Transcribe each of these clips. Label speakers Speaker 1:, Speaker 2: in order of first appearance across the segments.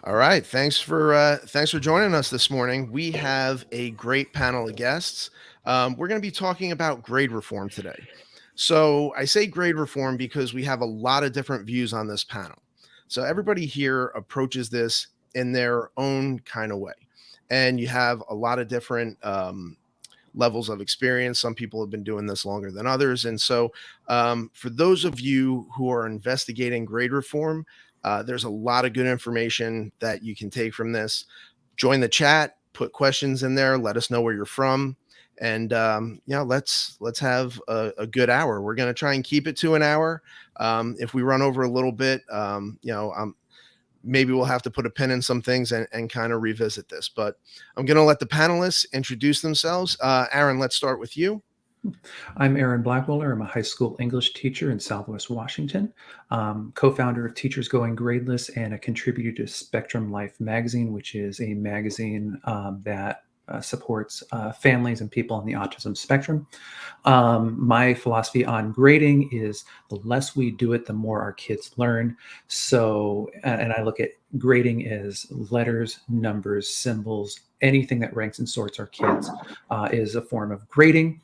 Speaker 1: All right. Thanks for joining us this morning. We have a great panel of guests. We're going to be talking about grade reform today. So I say grade reform because we have a lot of different views on this panel. So everybody here approaches this in their own kind of way, and you have a lot of different levels of experience. Some people have been doing this longer than others, and so for those of you who are investigating grade reform, there's a lot of good information that you can take from this. Join the chat, put questions in there, let us know where you're from, and let's have a good hour. We're going to try and keep it to an hour. If we run over a little bit, maybe we'll have to put a pin in some things and kind of revisit this. But I'm going to let the panelists introduce themselves. Aaron, let's start with you.
Speaker 2: I'm Aaron Blackwelder. I'm a high school English teacher in Southwest Washington, co-founder of Teachers Going Gradeless, and a contributor to Spectrum Life magazine, which is a magazine that supports families and people on the autism spectrum. My philosophy on grading is the less we do it, the more our kids learn. So, and I look at grading as letters, numbers, symbols, anything that ranks and sorts our kids is a form of grading.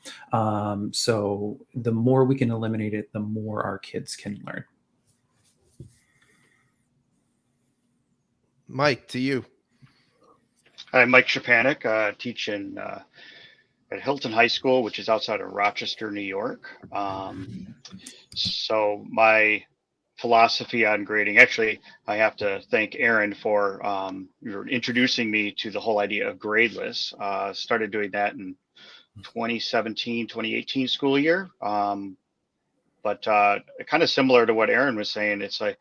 Speaker 2: So the more we can eliminate it, the more our kids can learn.
Speaker 1: Mike, to you.
Speaker 3: I'm Mike Shapanik, teaching at Hilton High School, which is outside of Rochester, New York. So my philosophy on grading, actually, I have to thank Aaron for introducing me to the whole idea of gradeless. Started doing that in 2017, 2018 school year. But kind of similar to what Aaron was saying, it's like,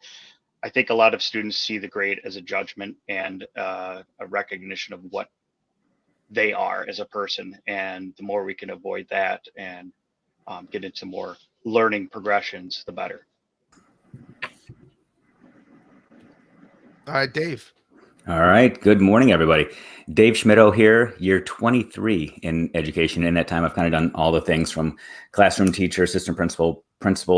Speaker 3: I think a lot of students see the grade as a judgment and a recognition of what they are as a person. And the more we can avoid that and get into more learning progressions, the better.
Speaker 1: All right, Dave.
Speaker 4: All right. Good morning, everybody. Dave Schmittou here, year 23 in education. In that time, I've kind of done all the things from classroom teacher, assistant principal,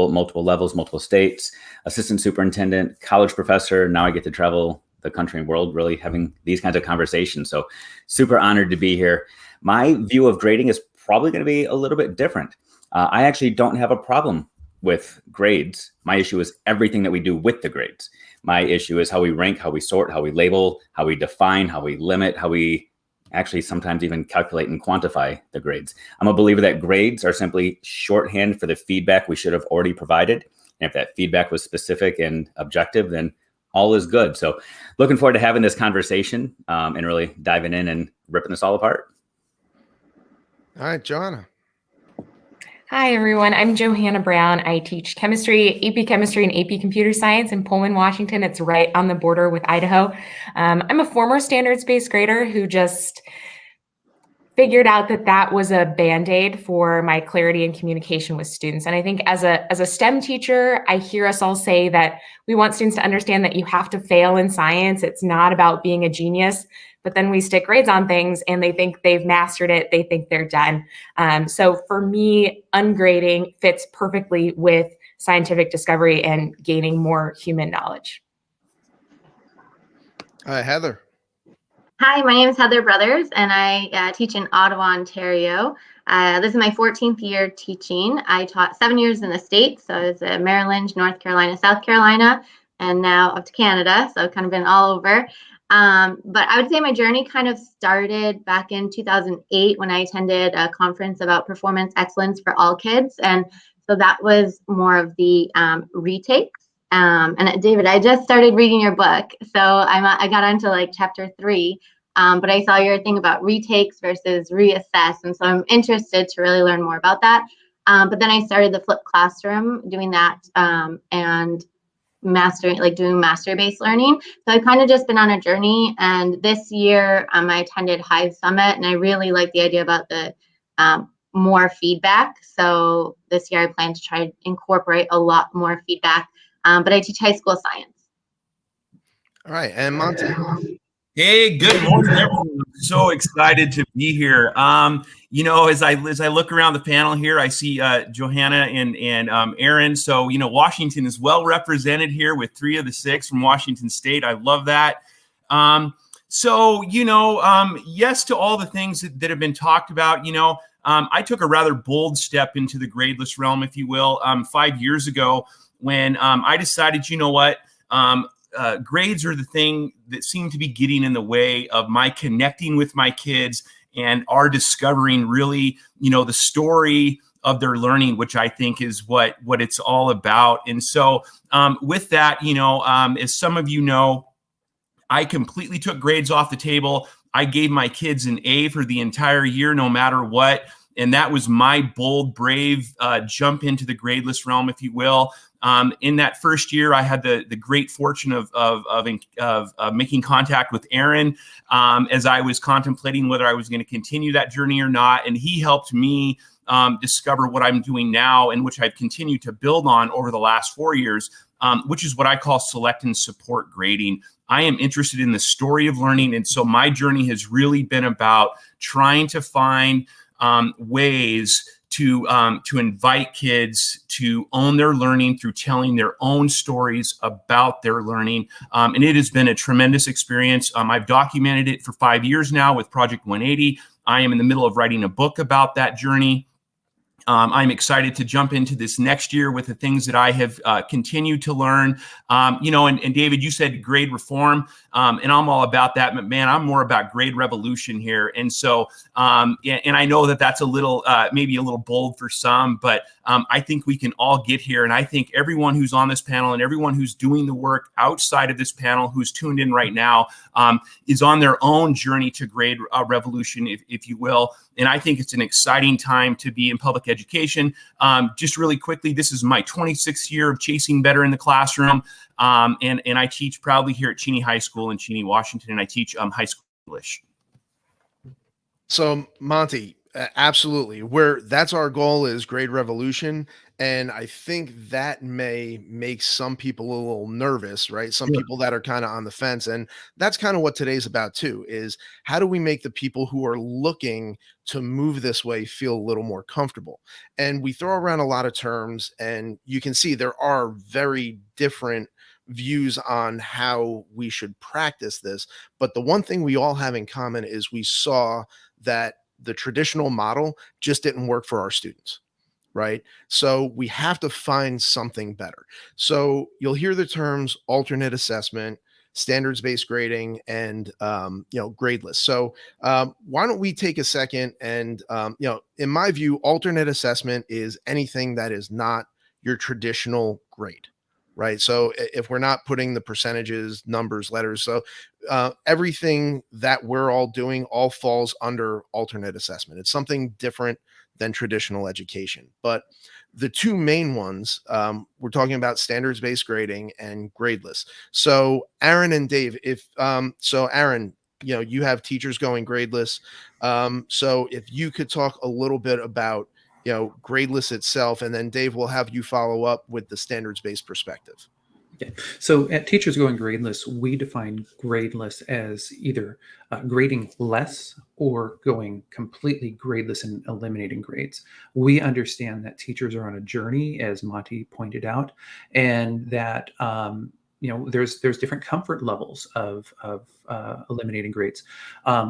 Speaker 4: multiple levels, multiple states, assistant superintendent, college professor. Now I get to travel the country and world really having these kinds of conversations. So super honored to be here. My view of grading is probably going to be a little bit different. I actually don't have a problem with grades. My issue is everything that we do with the grades. My issue is how we rank, how we sort, how we label, how we define, how we limit, how we actually sometimes even calculate and quantify the grades. I'm a believer that grades are simply shorthand for the feedback we should have already provided. And if that feedback was specific and objective, then all is good. So looking forward to having this conversation and really diving in and ripping this all apart.
Speaker 1: All right, Johanna.
Speaker 5: Hi, everyone. I'm Johanna Brown. I teach chemistry, AP Chemistry, and AP Computer Science in Pullman, Washington. It's right on the border with Idaho. I'm a former standards-based grader who just figured out that that was a Band-Aid for my clarity and communication with students. And I think as a STEM teacher, I hear us all say that we want students to understand that you have to fail in science. It's not about being a genius. But then we stick grades on things and they think they've mastered it. They think they're done. So for me, ungrading fits perfectly with scientific discovery and gaining more human knowledge.
Speaker 1: Heather.
Speaker 6: Hi, my name is Heather Brothers, and I teach in Ottawa, Ontario. This is my 14th year teaching. I taught 7 years in the States, so I was in Maryland, North Carolina, South Carolina, and now up to Canada. So I've kind of been all over. But I would say my journey kind of started back in 2008 when I attended a conference about performance excellence for all kids. And so that was more of the retakes. And David, I just started reading your book. So I got onto like chapter 3, but I saw your thing about retakes versus reassess. And so I'm interested to really learn more about that. But then I started the flipped classroom doing that and doing mastery-based learning. So I've kind of just been on a journey. And this year I attended Hive Summit, and I really like the idea about the more feedback. So this year I plan to try to incorporate a lot more feedback, but I teach high school science.
Speaker 1: All right, and Monty.
Speaker 7: Hey, good morning, everyone. I'm so excited to be here. As I look around the panel here, I see Johanna and Aaron. So, Washington is well represented here with 3 of the 6 from Washington State. I love that. So, yes to all the things that have been talked about. I took a rather bold step into the gradeless realm, if you will, 5 years ago when I decided, grades are the thing that seem to be getting in the way of my connecting with my kids and our discovering really, the story of their learning, which I think is what it's all about. And so with that, as some of you know, I completely took grades off the table. I gave my kids an A for the entire year, no matter what. And that was my bold, brave jump into the gradeless realm, if you will. In that first year, I had the great fortune of making contact with Aaron as I was contemplating whether I was going to continue that journey or not. And he helped me discover what I'm doing now, and which I've continued to build on over the last 4 years, which is what I call select and support grading. I am interested in the story of learning. And so my journey has really been about trying to find ways to invite kids to own their learning through telling their own stories about their learning. And it has been a tremendous experience. I've documented it for 5 years now with Project 180. I am in the middle of writing a book about that journey. I'm excited to jump into this next year with the things that I have continued to learn. And David, you said grade reform, and I'm all about that. But man, I'm more about grade revolution here. And so, and I know that that's a little, maybe a little bold for some, but I think we can all get here. And I think everyone who's on this panel and everyone who's doing the work outside of this panel, who's tuned in right now, is on their own journey to grade revolution, if you will. And I think it's an exciting time to be in public education. Just really quickly, this is my 26th year of chasing better in the classroom. And I teach proudly here at Cheney High School in Cheney, Washington, and I teach high school English.
Speaker 1: So Monty, absolutely. That's our goal is grade revolution. And I think that may make some people a little nervous, right? Some people that are kind of on the fence. And that's kind of what today's about too, is how do we make the people who are looking to move this way feel a little more comfortable? And we throw around a lot of terms, and you can see there are very different views on how we should practice this. But the one thing we all have in common is we saw that the traditional model just didn't work for our students, right? So we have to find something better. So you'll hear the terms alternate assessment, standards-based grading, and gradeless. So why don't we take a second and in my view, alternate assessment is anything that is not your traditional grade, right? So if we're not putting the percentages, numbers, letters, so everything that we're all doing all falls under alternate assessment. It's something different than traditional education. But the two main ones, we're talking about standards-based grading and gradeless. So Aaron and Dave, Aaron, you have teachers going gradeless. So if you could talk a little bit about gradeless itself, and then Dave will have you follow up with the standards-based perspective.
Speaker 2: Okay. So at Teachers Going Gradeless, we define gradeless as either grading less or going completely gradeless and eliminating grades. We understand that teachers are on a journey, as Monty pointed out, and that there's different comfort levels of eliminating grades.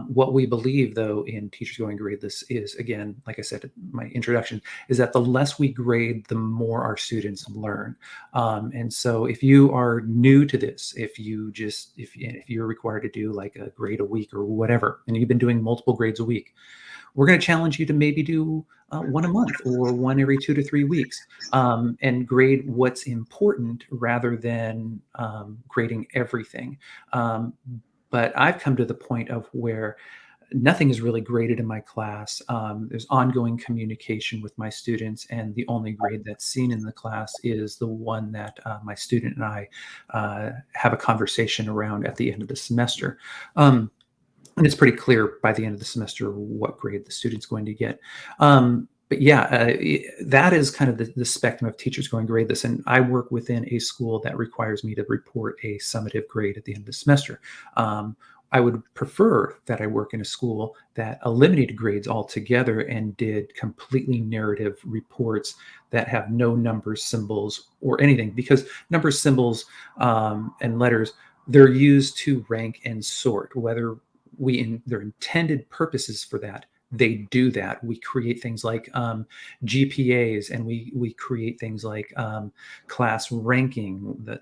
Speaker 2: What we believe, though, in Teachers Going Gradeless is, again, like I said in my introduction, is that the less we grade, the more our students learn. And so if you are new to this, if you're required to do like a grade a week or whatever, and you've been doing multiple grades a week, we're going to challenge you to maybe do one a month or one every 2 to 3 weeks, and grade what's important rather than grading everything. But I've come to the point of where nothing is really graded in my class. There's ongoing communication with my students, and the only grade that's seen in the class is the one that my student and I have a conversation around at the end of the semester. And it's pretty clear by the end of the semester what grade the student's going to get. But yeah, that is kind of the spectrum of Teachers Going Gradeless. And I work within a school that requires me to report a summative grade at the end of the semester. I would prefer that I work in a school that eliminated grades altogether and did completely narrative reports that have no numbers, symbols, or anything, because numbers, symbols, and letters they're used to rank and sort, whether their intended purposes for that, they do that. We create things like GPAs, and we create things like class ranking, that,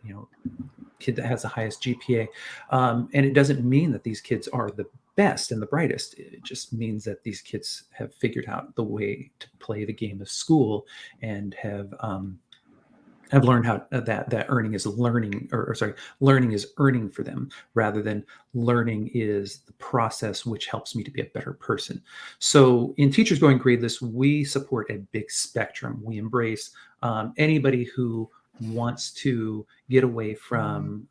Speaker 2: kid that has the highest GPA. And it doesn't mean that these kids are the best and the brightest. It just means that these kids have figured out the way to play the game of school and have learned how that earning is learning, or sorry, learning is earning for them, rather than learning is the process which helps me to be a better person. So in Teachers Going Gradeless, we support a big spectrum. We embrace anybody who wants to get away from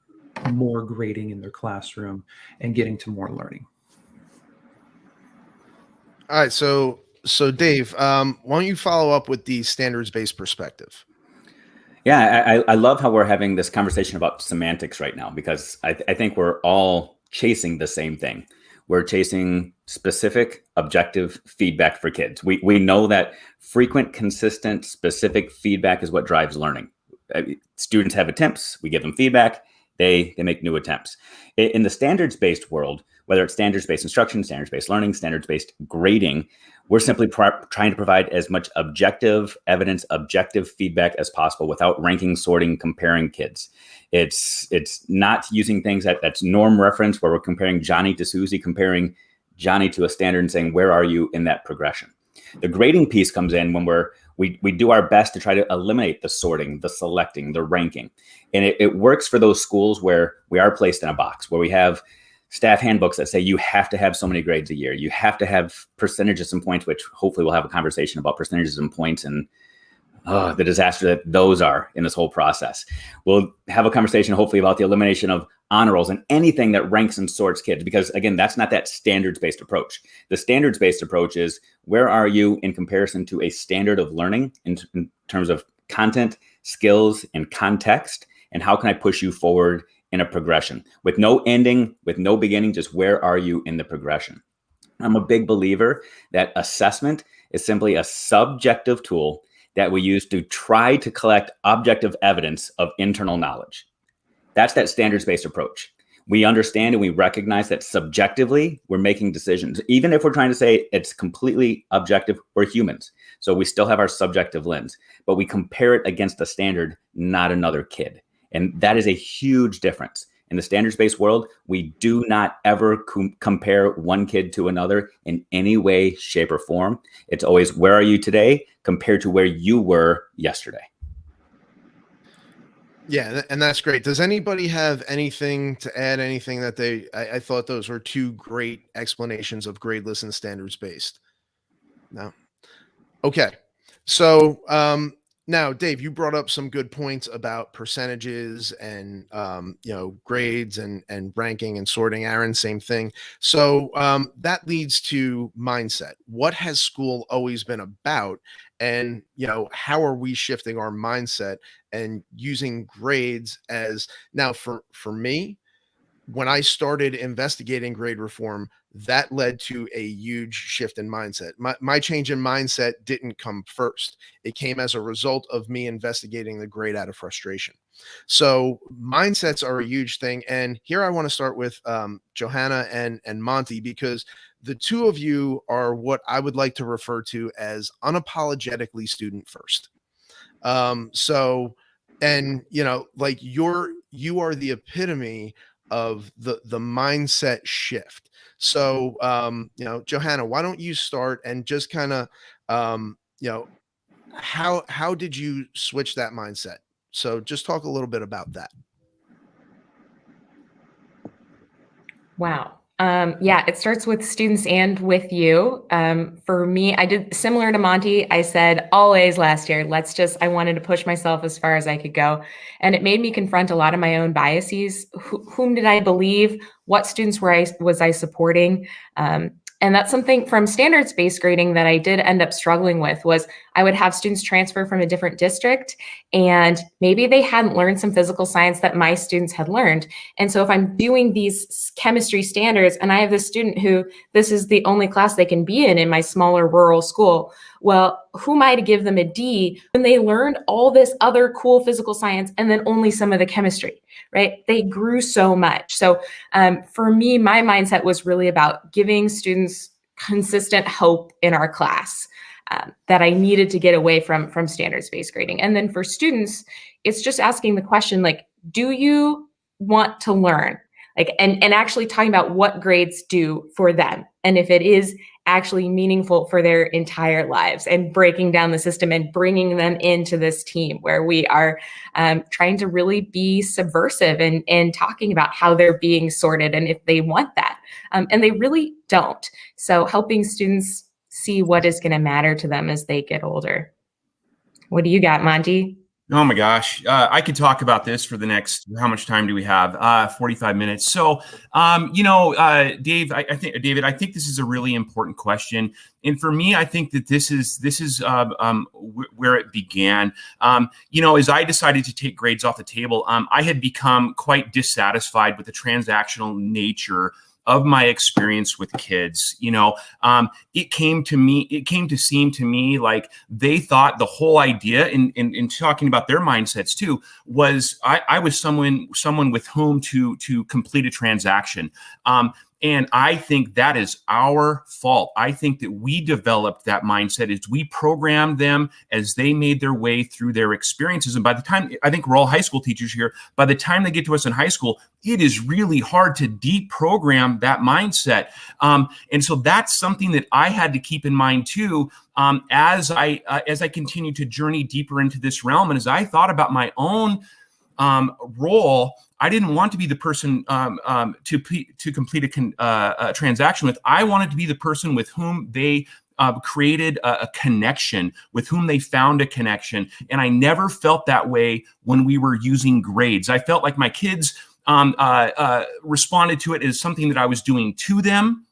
Speaker 2: more grading in their classroom and getting to more learning.
Speaker 1: All right, so Dave, why don't you follow up with the standards-based perspective?
Speaker 4: Yeah, I love how we're having this conversation about semantics right now, because I think we're all chasing the same thing. We're chasing specific, objective feedback for kids. We know that frequent, consistent, specific feedback is what drives learning. Students have attempts, we give them feedback, they make new attempts. In the standards-based world, whether it's standards-based instruction, standards-based learning, standards-based grading, we're simply trying to provide as much objective evidence, objective feedback as possible without ranking, sorting, comparing kids. It's not using things that's norm reference, where we're comparing Johnny to Susie, comparing Johnny to a standard and saying, where are you in that progression? The grading piece comes in when we do our best to try to eliminate the sorting, the selecting, the ranking. And it works for those schools where we are placed in a box, where we have staff handbooks that say you have to have so many grades a year. You have to have percentages and points, which hopefully we'll have a conversation about percentages and points and the disaster that those are in this whole process. We'll have a conversation hopefully about the elimination of honor rolls and anything that ranks and sorts kids, because again, that's not that standards-based approach. The standards-based approach is, where are you in comparison to a standard of learning in terms of content, skills, and context, and how can I push you forward in a progression with no ending, with no beginning, just where are you in the progression? I'm a big believer that assessment is simply a subjective tool that we use to try to collect objective evidence of internal knowledge. That's that standards-based approach. We understand and we recognize that subjectively we're making decisions. Even if we're trying to say it's completely objective, we're humans. So we still have our subjective lens, but we compare it against a standard, not another kid. And that is a huge difference. In the standards-based world, we do not ever compare one kid to another in any way, shape, or form. It's always, where are you today compared to where you were yesterday?
Speaker 1: Yeah, and that's great. Does anybody have anything to add? Anything that I thought those were two great explanations of gradeless and standards-based. No. Okay. So now, Dave, you brought up some good points about percentages and grades and ranking and sorting. Aaron, same thing. So that leads to mindset. What has school always been about? And how are we shifting our mindset and using grades as now for me? When I started investigating grade reform, that led to a huge shift in mindset. My change in mindset didn't come first. It came as a result of me investigating the grade out of frustration. So mindsets are a huge thing. And here I want to start with Johanna and Monty, because the two of you are what I would like to refer to as unapologetically student first. You are the epitome of the mindset shift. So, Johanna, why don't you start and just kind of, how did you switch that mindset? So just talk a little bit about that.
Speaker 5: Wow. Yeah, it starts with students and with you. For me, I did similar to Monty. I said always last year, I wanted to push myself as far as I could go. And it made me confront a lot of my own biases. Whom did I believe? What students was I supporting? And that's something from standards-based grading that I did end up struggling with. Was I would have students transfer from a different district, and maybe they hadn't learned some physical science that my students had learned. And so if I'm doing these chemistry standards and I have this student who this is the only class they can be in my smaller rural school, Well, who am I to give them a D when they learned all this other cool physical science and then only some of the chemistry, right? They grew so much. So for me, my mindset was really about giving students consistent hope in our class. That I needed to get away from standards-based grading. And then for students, it's just asking the question, like, do you want to learn? Like, and actually talking about what grades do for them. And if it is actually meaningful for their entire lives, and breaking down the system and bringing them into this team where we are trying to really be subversive and talking about how they're being sorted and if they want that. And they really don't. So helping students see what is going to matter to them as they get older. What do you got, Monty?
Speaker 7: Oh my gosh, I could talk about this for the next, how much time do we have? 45 minutes. So, Dave, David, I think this is a really important question. And for me, I think that this is where it began. As I decided to take grades off the table, I had become quite dissatisfied with the transactional nature of my experience with kids. It came to seem to me like they thought the whole idea in talking about their mindsets too was I was someone with whom to complete a transaction. And I think that is our fault. I think that we developed that mindset as we programmed them as they made their way through their experiences. And by the time, I think we're all high school teachers here, by the time they get to us in high school, it is really hard to deprogram that mindset. And so that's something that I had to keep in mind too, as I continue to journey deeper into this realm. And as I thought about my own role, I didn't want to be the person to complete a transaction with. I wanted to be the person with whom they created a connection, with whom they found a connection. And I never felt that way when we were using grades. I felt like my kids responded to it as something that I was doing to them,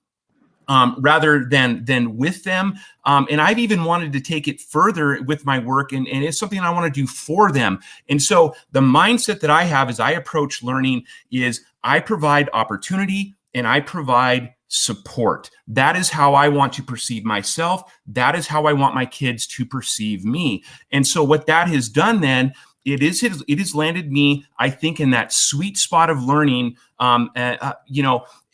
Speaker 7: rather than with them. And I've even wanted to take it further with my work, and it's something I want to do for them. And so the mindset that I have as I approach learning is I provide opportunity and I provide support. That is how I want to perceive myself. That is how I want my kids to perceive me. And so what that has done then, it has landed me, I think, in that sweet spot of learning,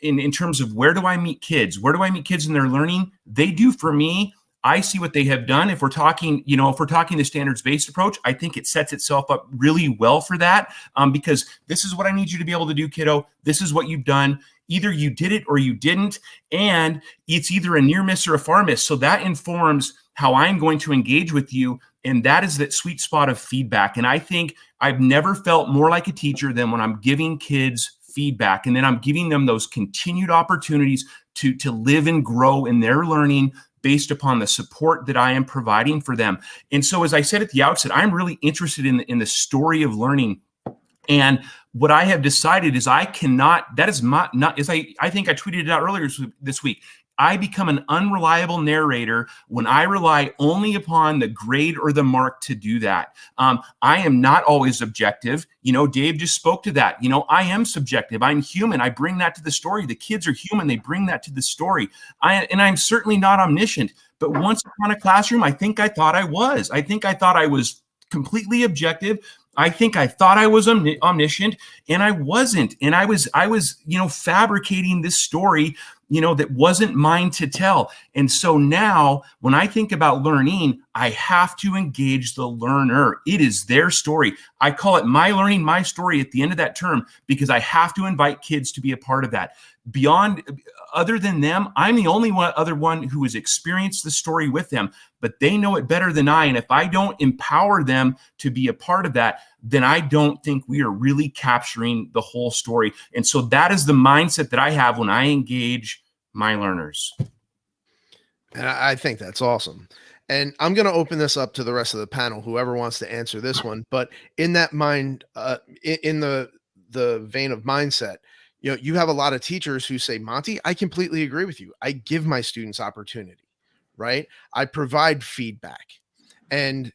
Speaker 7: in terms of where do I meet kids? Where do I meet kids in their learning? They do for me. I see what they have done. If we're talking the standards-based approach, I think it sets itself up really well for that, because this is what I need you to be able to do, kiddo. This is what you've done. Either you did it or you didn't. And it's either a near miss or a far miss. So that informs how I'm going to engage with you. And that is that sweet spot of feedback. And I think I've never felt more like a teacher than when I'm giving kids feedback. And then I'm giving them those continued opportunities to live and grow in their learning based upon the support that I am providing for them. And so, as I said at the outset, I'm really interested in the story of learning. And what I have decided is I think I tweeted it out earlier this week. I become an unreliable narrator when I rely only upon the grade or the mark to do that. I am not always objective. Dave just spoke to that. I am subjective. I'm human. I bring that to the story. The kids are human. They bring that to the story. I'm certainly not omniscient. But once upon a classroom, I think I thought I was. I think I thought I was completely objective. I think I thought I was omniscient, and I wasn't. And I was fabricating this story, that wasn't mine to tell. And so now when I think about learning, I have to engage the learner. It is their story. I call it my learning, my story at the end of that term, because I have to invite kids to be a part of that. Other than them, I'm the only other one who has experienced the story with them, but they know it better than I. And if I don't empower them to be a part of that, then I don't think we are really capturing the whole story. And so that is the mindset that I have when I engage my learners.
Speaker 1: And I think that's awesome. And I'm going to open this up to the rest of the panel, whoever wants to answer this one. But in that mind, in the vein of mindset, you have a lot of teachers who say, Monty, I completely agree with you. I give my students opportunity, right? I provide feedback. And,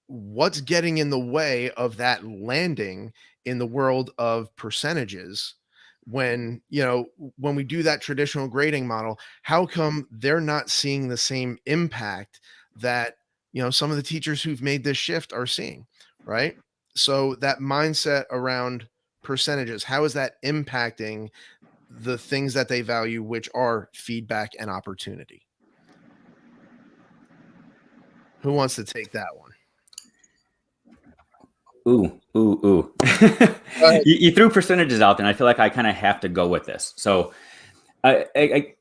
Speaker 1: what's getting in the way of that landing in the world of percentages when we do that traditional grading model? How come they're not seeing the same impact that, some of the teachers who've made this shift are seeing, right? So that mindset around percentages, how is that impacting the things that they value, which are feedback and opportunity? Who wants to take that one?
Speaker 4: Ooh. You threw percentages out there, and I feel like I kind of have to go with this. So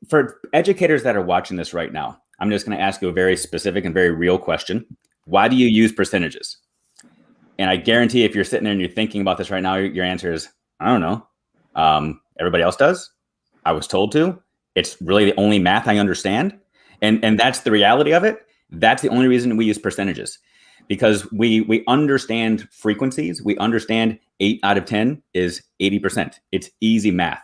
Speaker 4: for educators that are watching this right now, I'm just going to ask you a very specific and very real question. Why do you use percentages? And I guarantee if you're sitting there and you're thinking about this right now, your answer is, I don't know. Everybody else does. I was told to. It's really the only math I understand. And that's the reality of it. That's the only reason we use percentages, because we understand frequencies. We understand 8 out of 10 is 80%. It's easy math.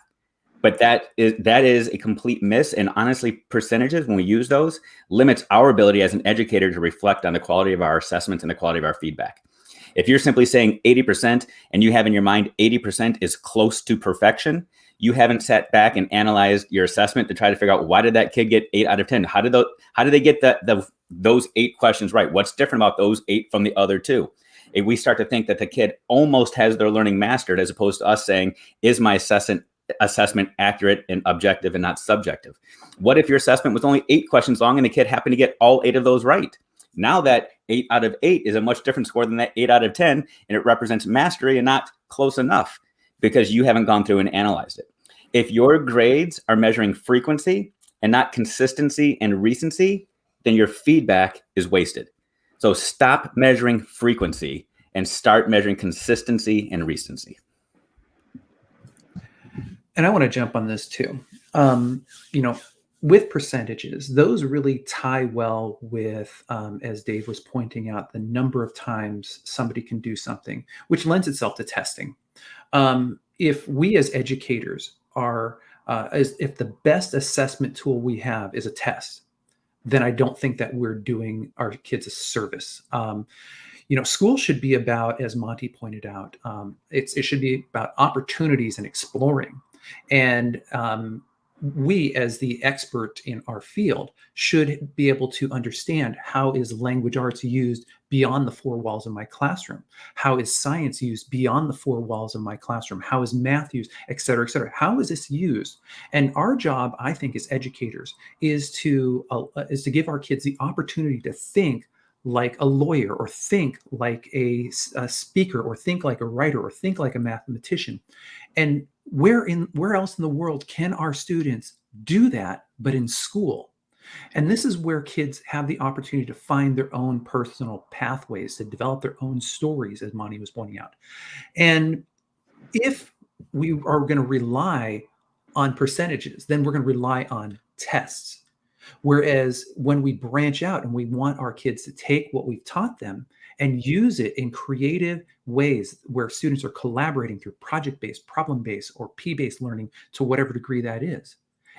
Speaker 4: But that is a complete miss. And honestly, percentages, when we use those, limits our ability as an educator to reflect on the quality of our assessments and the quality of our feedback. If you're simply saying 80% and you have in your mind 80% is close to perfection, you haven't sat back and analyzed your assessment to try to figure out, why did that kid get 8 out of 10? How did they get those 8 questions right? What's different about those 8 from the other 2? If we start to think that the kid almost has their learning mastered, as opposed to us saying, is my assessment accurate and objective and not subjective? What if your assessment was only 8 questions long and the kid happened to get all 8 of those right? Now that 8 out of 8 is a much different score than that 8 out of 10, and it represents mastery and not close enough, because you haven't gone through and analyzed it. If your grades are measuring frequency and not consistency and recency, then your feedback is wasted. So stop measuring frequency and start measuring consistency and recency.
Speaker 2: And I want to jump on this too. With percentages, those really tie well with, as Dave was pointing out, the number of times somebody can do something, which lends itself to testing. If we as educators are, if the best assessment tool we have is a test, then I don't think that we're doing our kids a service. School should be about, as Monty pointed out, it should be about opportunities and exploring. And we, as the expert in our field, should be able to understand, how is language arts used beyond the 4 walls of my classroom? How is science used beyond the 4 walls of my classroom? How is math used, et cetera, et cetera? How is this used? And our job, I think, as educators, is to give our kids the opportunity to think like a lawyer, or think like a speaker, or think like a writer, or think like a mathematician. And where else in the world can our students do that but in school? And this is where kids have the opportunity to find their own personal pathways, to develop their own stories, as Monty was pointing out. And if we are going to rely on percentages, then we're going to rely on tests. Whereas when we branch out and we want our kids to take what we've taught them and use it in creative ways, where students are collaborating through project-based, problem-based, or P-based learning, to whatever degree that is,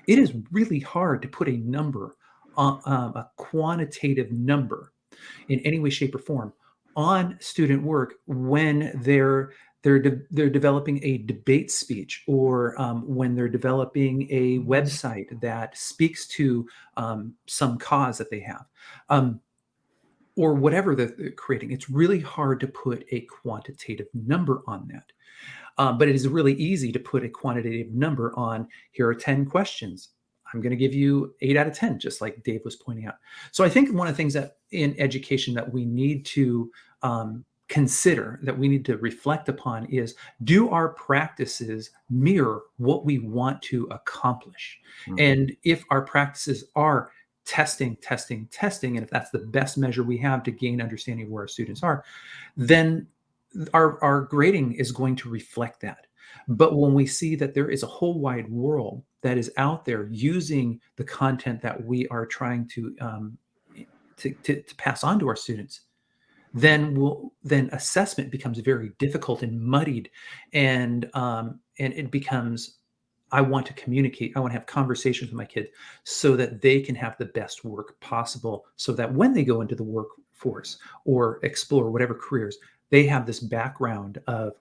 Speaker 2: it is really hard to put a number on, a quantitative number in any way, shape, or form on student work when they're developing a debate speech, or when they're developing a website that speaks to some cause that they have, or whatever they're creating. It's really hard to put a quantitative number on that. But it is really easy to put a quantitative number on, here are 10 questions. I'm going to give you 8 out of 10, just like Dave was pointing out. So I think one of the things that in education that we need to consider, that we need to reflect upon, is, do our practices mirror what we want to accomplish? Mm-hmm. And if our practices are testing, and if that's the best measure we have to gain understanding of where our students are, then our grading is going to reflect that. But when we see that there is a whole wide world that is out there using the content that we are trying to pass on to our students, then assessment becomes very difficult and muddied, and it becomes, I want to communicate, I want to have conversations with my kids so that they can have the best work possible, so that when they go into the workforce or explore whatever careers, they have this background of,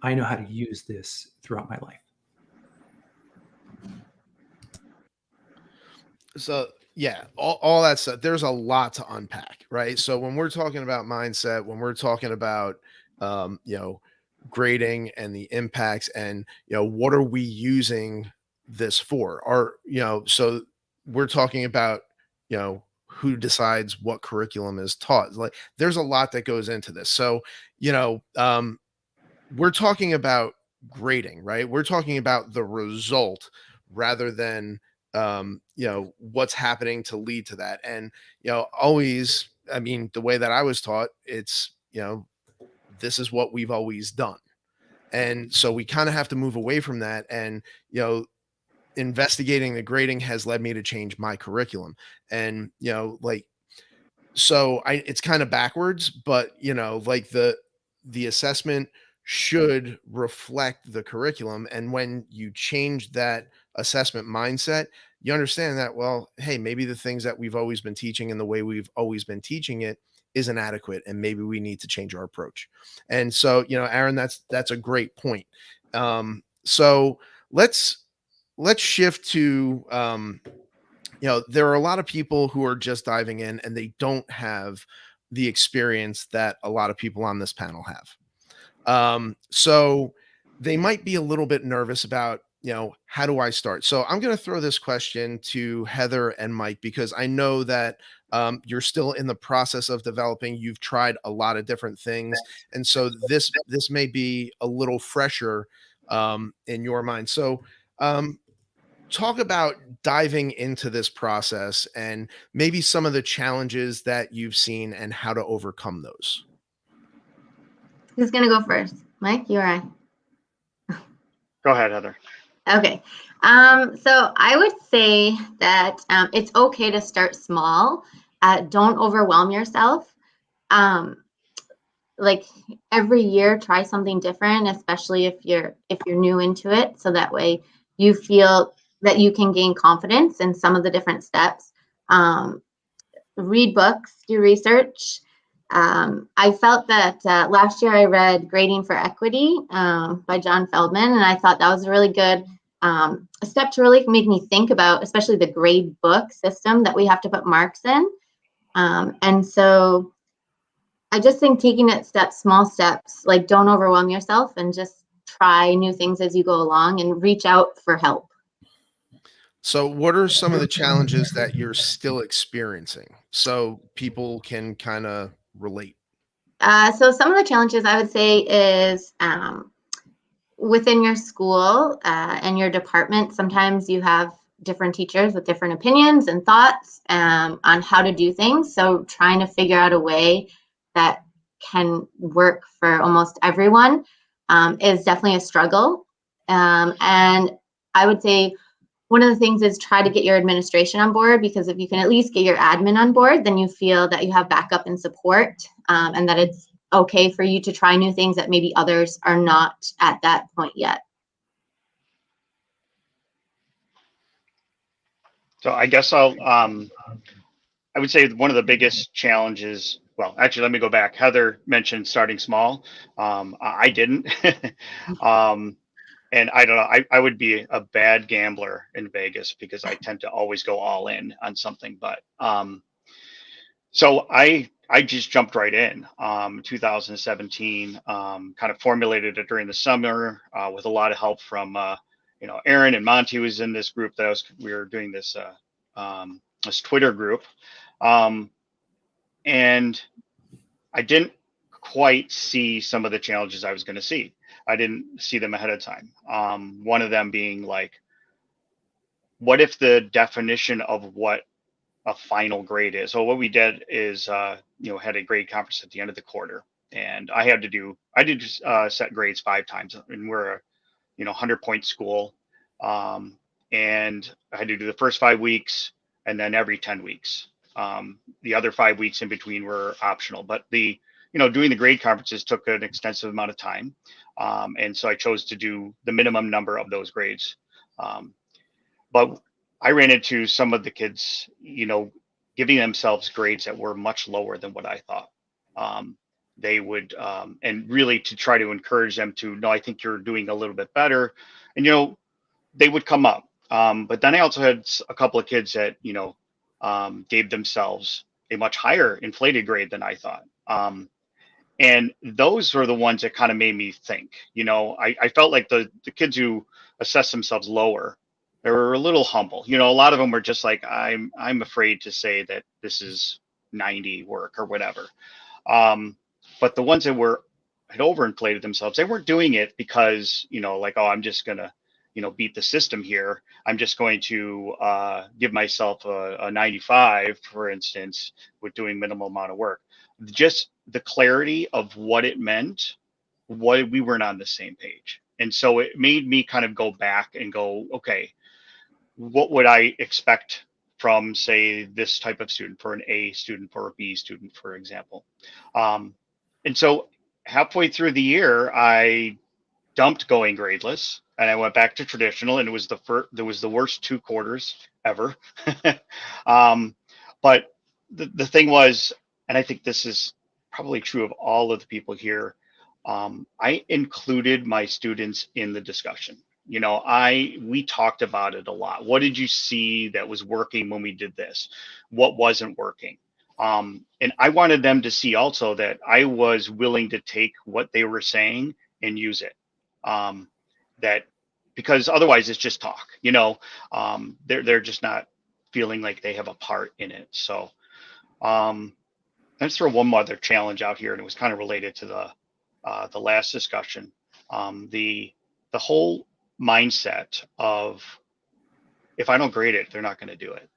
Speaker 2: I know how to use this throughout my life.
Speaker 1: So Yeah, all that stuff. There's a lot to unpack, right? So when we're talking about mindset, when we're talking about, you know, grading and the impacts, and what are we using this for? So we're talking about, who decides what curriculum is taught. Like, there's a lot that goes into this. So, you know, um, we're talking about grading, right? We're talking about the result rather than what's happening to lead to that. And always, I mean, the way that I was taught, it's this is what we've always done. And so we kind of have to move away from that. And investigating the grading has led me to change my curriculum. And like, so it's kind of backwards, but like the assessment should reflect the curriculum. And when you change that assessment mindset, you understand that, well, hey, maybe the things that we've always been teaching and the way we've always been teaching it isn't adequate, and maybe we need to change our approach. And so, Aaron, that's a great point. So let's shift to there are a lot of people who are just diving in and they don't have the experience that a lot of people on this panel have. So they might be a little bit nervous about, how do I start? So I'm going to throw this question to Heather and Mike, because I know that you're still in the process of developing. You've tried a lot of different things. And so this may be a little fresher in your mind. So talk about diving into this process and maybe some of the challenges that you've seen and how to overcome those.
Speaker 6: Who's going to go first? Mike, you or I?
Speaker 3: Go ahead, Heather.
Speaker 6: Okay. So I would say that it's okay to start small. Don't overwhelm yourself. Like every year, try something different, especially if you're new into it. So that way you feel that you can gain confidence in some of the different steps. Read books, do research. I felt that last year I read Grading for Equity by John Feldman, and I thought that was a really good step to really make me think about, especially the grade book system that we have to put marks in. And so I just think taking it small steps, like don't overwhelm yourself and just try new things as you go along and reach out for help.
Speaker 1: So what are some of the challenges that you're still experiencing so people can kind of relate?
Speaker 6: So some of the challenges I would say is within your school and your department, sometimes you have different teachers with different opinions and thoughts on how to do things. So trying to figure out a way that can work for almost everyone is definitely a struggle. And I would say one of the things is try to get your administration on board, because if you can at least get your admin on board, then you feel that you have backup and support, and that it's okay for you to try new things that maybe others are not at that point yet.
Speaker 3: So I guess I would say one of the biggest challenges, well, actually, let me go back. Heather mentioned starting small. I didn't. And I don't know, I would be a bad gambler in Vegas because I tend to always go all in on something. But so I just jumped right in 2017, kind of formulated it during the summer with a lot of help from, Aaron and Monty was in this group that we were doing this Twitter group. And I didn't quite see some of the challenges I was going to see. I didn't see them ahead of time. One of them being like, what if the definition of what a final grade is? So what we did is, had a grade conference at the end of the quarter, and I did set grades 5 times, and we're a 100-point school, and I had to do the first 5 weeks, and then every 10 weeks. The other 5 weeks in between were optional, but doing the grade conferences took an extensive amount of time. And so I chose to do the minimum number of those grades. But I ran into some of the kids, giving themselves grades that were much lower than what I thought. They would, and really to try to encourage them to, no, I think you're doing a little bit better. And, they would come up. But then I also had a couple of kids that, gave themselves a much higher inflated grade than I thought. And those were the ones that kind of made me think. I felt like the kids who assessed themselves lower, they were a little humble. A lot of them were just like, I'm afraid to say that this is 90 work or whatever. But the ones that had overinflated themselves, they weren't doing it because, like, oh, I'm just going to, beat the system here. I'm just going to give myself a 95, for instance, with doing minimal amount of work. Just the clarity of what it meant, we weren't on the same page. And so it made me kind of go back and go, okay, what would I expect from, say, this type of student, for an A student, for a B student, for example. And so halfway through the year, I dumped going gradeless and I went back to traditional, and it was the worst 2 quarters ever. But the thing was, and I think this is probably true of all of the people here, I included my students in the discussion. We talked about it a lot. What did you see that was working when we did this? What wasn't working? And I wanted them to see also that I was willing to take what they were saying and use it. Because otherwise it's just talk, they're just not feeling like they have a part in it. So let's throw one more other challenge out here, and it was kind of related to the last discussion. The whole mindset of, if I don't grade it, they're not going to do it.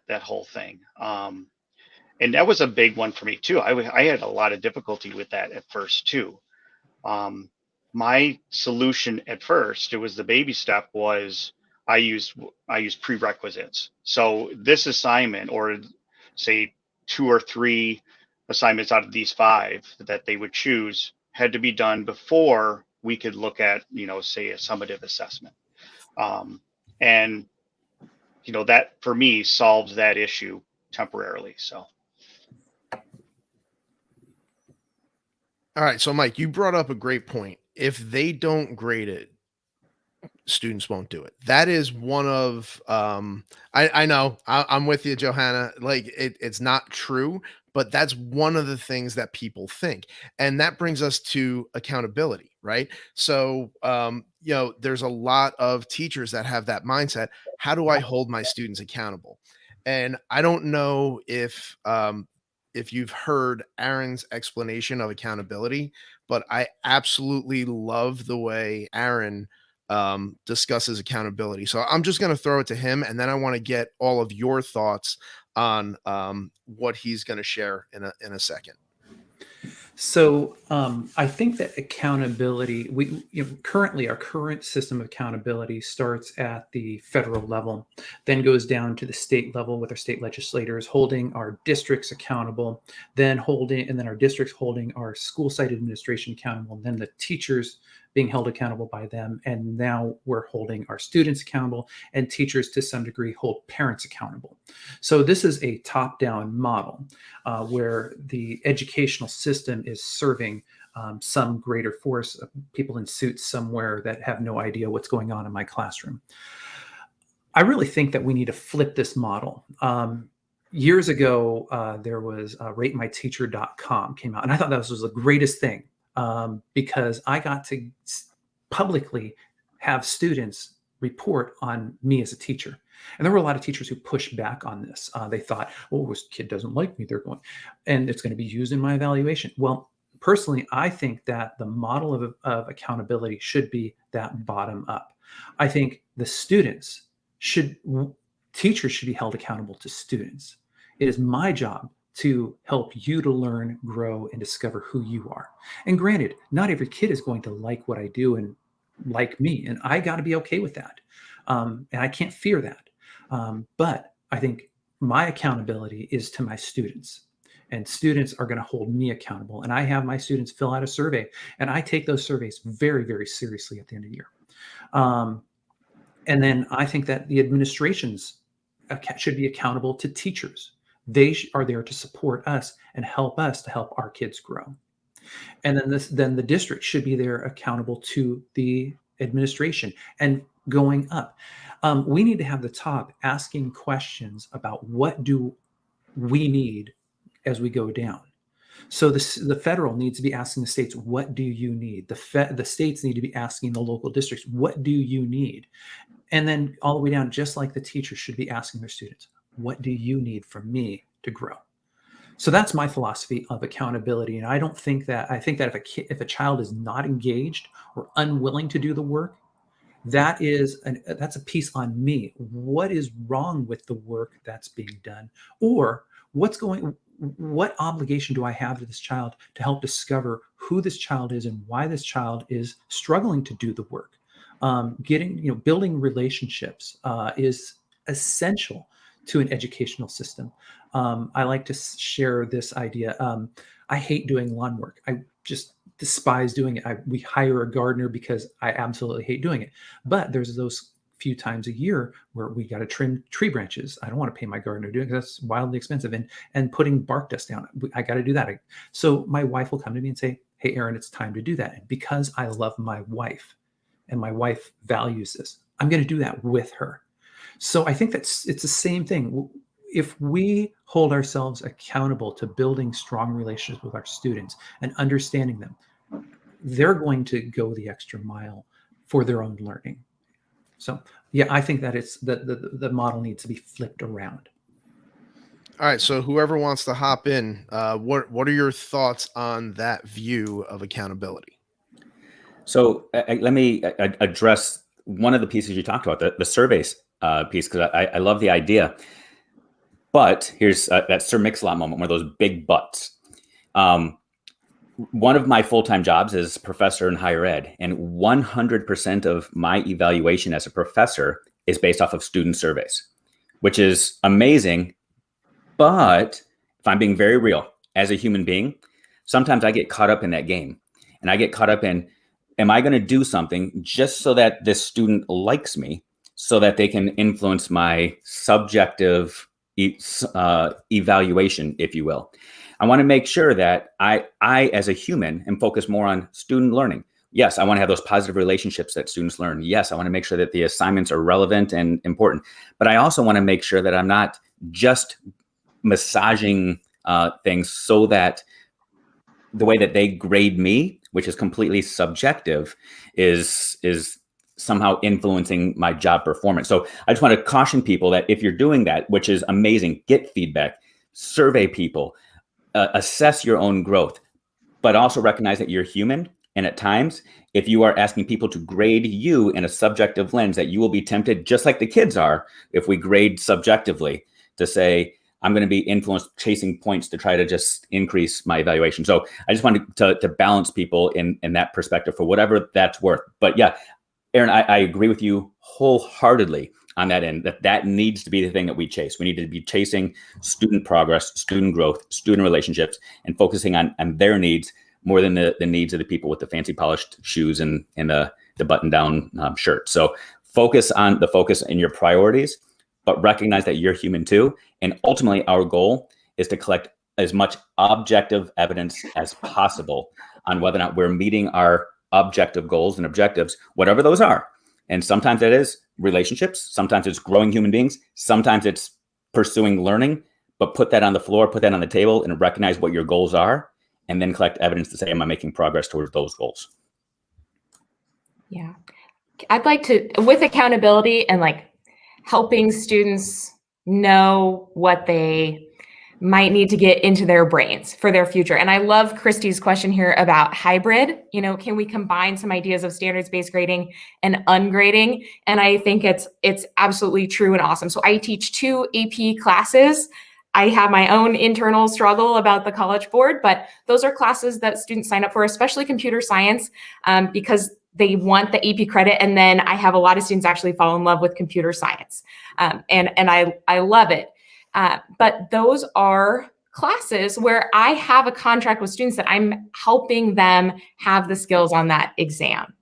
Speaker 3: That whole thing. And that was a big one for me too. I had a lot of difficulty with that at first too. My solution at first, it was the baby step, was I used prerequisites. So this assignment, or say 2 or 3 assignments out of these 5 that they would choose, had to be done before we could look at, say, a summative assessment. And that for me solves that issue temporarily. So.
Speaker 1: All right. So Mike, you brought up a great point. If they don't grade it, students won't do it. That is one of, I know I'm with you, Johanna, like it's not true, but that's one of the things that people think. And that brings us to accountability, right? So, there's a lot of teachers that have that mindset. How do I hold my students accountable? And I don't know if you've heard Aaron's explanation of accountability, but I absolutely love the way Aaron discusses accountability. So I'm just going to throw it to him, and then I want to get all of your thoughts on what he's going to share in a second.
Speaker 2: So I think that accountability, currently our current system of accountability starts at the federal level, then goes down to the state level with our state legislators holding our districts accountable, and then our districts holding our school site administration accountable, and then the teachers being held accountable by them. And now we're holding our students accountable, and teachers to some degree hold parents accountable. So this is a top-down model where the educational system is serving some greater force of people in suits somewhere that have no idea what's going on in my classroom. I really think that we need to flip this model. Years ago, there was ratemyteacher.com came out, and I thought that was the greatest thing. Because I got to publicly have students report on me as a teacher. And there were a lot of teachers who pushed back on this. They thought, oh, this kid doesn't like me, and it's going to be used in my evaluation. Well, personally, I think that the model of accountability should be that bottom up. I think teachers should be held accountable to students. It is my job to help you to learn, grow, and discover who you are. And granted, not every kid is going to like what I do and like me, and I got to be okay with that. And I can't fear that. But I think my accountability is to my students, and students are going to hold me accountable. And I have my students fill out a survey, and I take those surveys very, very seriously at the end of the year. And then I think that the administrations should be accountable to teachers. They are there to support us and help us to help our kids grow. And then the district should be there accountable to the administration. And going up. We need to have the top asking questions about what do we need as we go down. So the federal needs to be asking the states, what do you need? The states need to be asking the local districts, what do you need? And then all the way down, just like the teachers should be asking their students, what do you need from me to grow? So that's my philosophy of accountability. And I think that if a child is not engaged or unwilling to do the work, that's a piece on me. What is wrong with the work that's being done? Or what obligation do I have to this child to help discover who this child is and why this child is struggling to do the work? Building relationships is essential to an educational system. I like to share this idea. I hate doing lawn work. I just despise doing it. We hire a gardener because I absolutely hate doing it. But there's those few times a year where we got to trim tree branches. I don't want to pay my gardener to do it because that's wildly expensive. And putting bark dust down, I got to do that. So my wife will come to me and say, hey, Aaron, it's time to do that. And because I love my wife and my wife values this, I'm going to do that with her. So I think it's the same thing. If we hold ourselves accountable to building strong relationships with our students and understanding them, they're going to go the extra mile for their own learning. So yeah, I think that the model needs to be flipped around.
Speaker 1: All right. So whoever wants to hop in, what are your thoughts on that view of accountability?
Speaker 4: So let me address one of the pieces you talked about, the surveys piece, because I love the idea. But here's that Sir Mix-a-Lot moment, one of those big buts. One of my full-time jobs is professor in higher ed, and 100% of my evaluation as a professor is based off of student surveys, which is amazing. But if I'm being very real, as a human being, sometimes I get caught up in that game, and I get caught up in, am I going to do something just so that this student likes me, so that they can influence my subjective evaluation, if you will? I want to make sure that I, as a human, am focused more on student learning. Yes, I want to have those positive relationships that students learn. Yes, I want to make sure that the assignments are relevant and important. But I also want to make sure that I'm not just massaging things so that the way that they grade me, which is completely subjective, is somehow influencing my job performance. So I just want to caution people that if you're doing that, which is amazing, get feedback, survey people, assess your own growth, but also recognize that you're human. And at times, if you are asking people to grade you in a subjective lens, that you will be tempted, just like the kids are, if we grade subjectively, to say, I'm going to be influenced, chasing points to try to just increase my evaluation. So I just wanted to balance people in that perspective for whatever that's worth. But yeah, Aaron, I agree with you wholeheartedly on that end, that needs to be the thing that we chase. We need to be chasing student progress, student growth, student relationships, and focusing on their needs more than the needs of the people with the fancy polished shoes and the button-down shirt. So focus in your priorities, but recognize that you're human too. And ultimately, our goal is to collect as much objective evidence as possible on whether or not we're meeting our objective goals and objectives, whatever those are. And sometimes that is relationships. Sometimes it's growing human beings. Sometimes it's pursuing learning, but put that on the floor, put that on the table, and recognize what your goals are, and then collect evidence to say, am I making progress towards those goals?
Speaker 5: Yeah. I'd like to, with accountability and like helping students know what they might need to get into their brains for their future. And I love Christy's question here about hybrid. You know, can we combine some ideas of standards-based grading and ungrading? And I think it's absolutely true and awesome. So I teach 2 AP classes. I have my own internal struggle about the College Board, but those are classes that students sign up for, especially computer science, because they want the AP credit. And then I have a lot of students actually fall in love with computer science. And I love it. But those are classes where I have a contract with students that I'm helping them have the skills on that exam.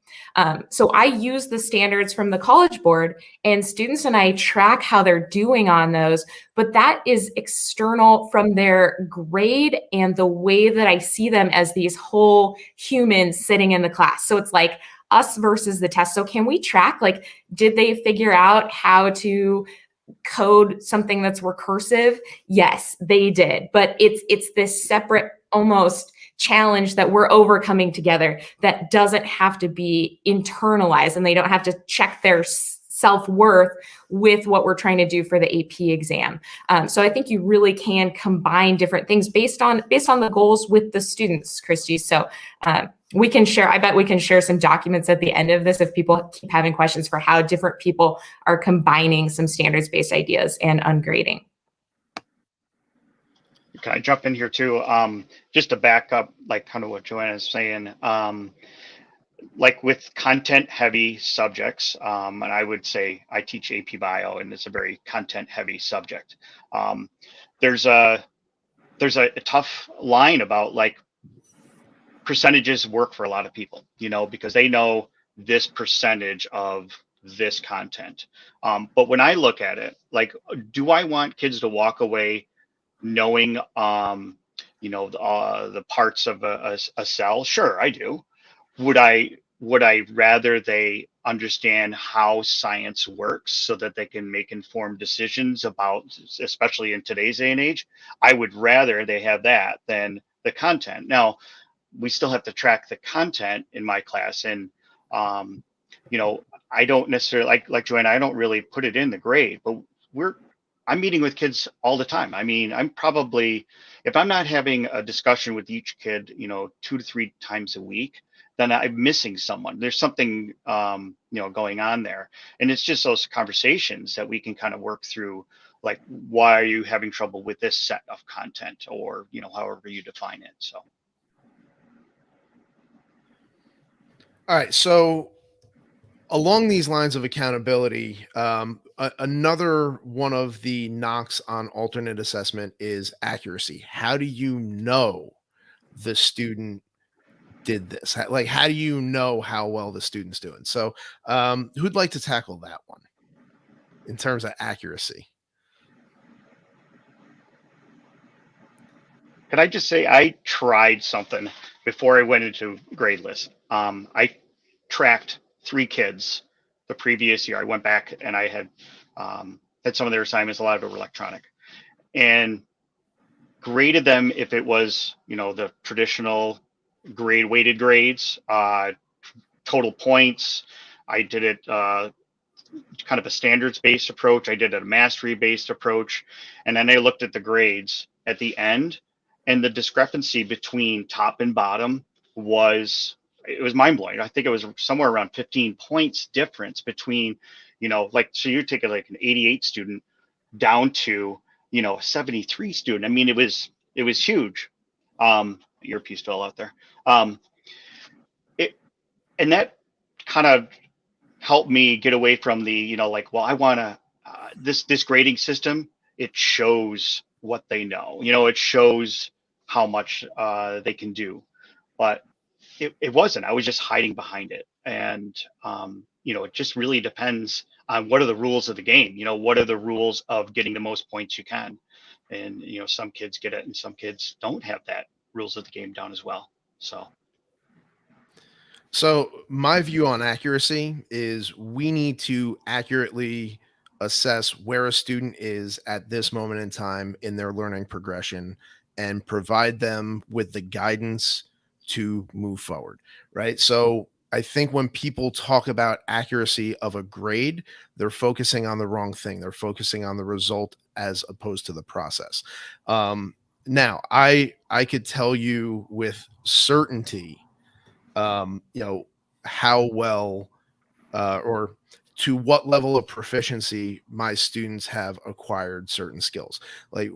Speaker 5: So I use the standards from the College Board, and students and I track how they're doing on those, but that is external from their grade and the way that I see them as these whole humans sitting in the class. So it's like us versus the test. So can we track, like, did they figure out how to code something that's recursive? Yes, they did. But it's this separate almost challenge that we're overcoming together that doesn't have to be internalized, and they don't have to check their self-worth with what we're trying to do for the AP exam. So I think you really can combine different things based on the goals with the students, Christy. So we can share, I bet we can share some documents at the end of this if people keep having questions for how different people are combining some standards-based ideas and ungrading.
Speaker 3: Can I jump in here too? Just to back up, like kind of what Joanna is saying, like with content heavy subjects, and I would say I teach AP Bio and it's a very content heavy subject. There's a tough line about like percentages work for a lot of people, you know, because they know this percentage of this content. But when I look at it, like, do I want kids to walk away knowing, you know, the parts of a cell? Sure, I do. Would I rather they understand how science works so that they can make informed decisions about, especially in today's day and age? I would rather they have that than the content. Now, we still have to track the content in my class, and you know, I don't necessarily like Joanna, I don't really put it in the grade, but I'm meeting with kids all the time. I mean, I'm probably, if I'm not having a discussion with each kid, you know, 2 to 3 times a week, then I'm missing someone. There's something, you know, going on there. And it's just those conversations that we can kind of work through, like, why are you having trouble with this set of content, or, you know, however you define it. So.
Speaker 1: All right. So along these lines of accountability, another one of the knocks on alternate assessment is accuracy. How do you know the student did this? Like, how do you know how well the student's doing? So who'd like to tackle that one in terms of accuracy?
Speaker 3: Could I just say I tried something before I went into Gradeless. I tracked 3 kids the previous year. I went back and I had some of their assignments, a lot of it were electronic, and graded them if it was, you know, the traditional weighted grades, total points. I did it kind of a standards-based approach. I did a mastery-based approach, and then I looked at the grades at the end, and the discrepancy between top and bottom was mind-blowing. I think it was somewhere around 15 points difference between, you know, like, so you take like an 88 student down to, you know, a 73 student. I mean, it was huge. Earpiece fell out there. And that kind of helped me get away from the, you know, like, well, I want to, this grading system, it shows what they know, you know, it shows how much they can do, but it wasn't. I was just hiding behind it. And, you know, it just really depends on what are the rules of the game. You know, what are the rules of getting the most points you can? And, you know, some kids get it and some kids don't have that rules of the game down as well.
Speaker 1: So my view on accuracy is we need to accurately assess where a student is at this moment in time in their learning progression and provide them with the guidance to move forward, right? So I think when people talk about accuracy of a grade, they're focusing on the wrong thing. They're focusing on the result as opposed to the process. Now, I could tell you with certainty, you know, how well or to what level of proficiency my students have acquired certain skills. Like,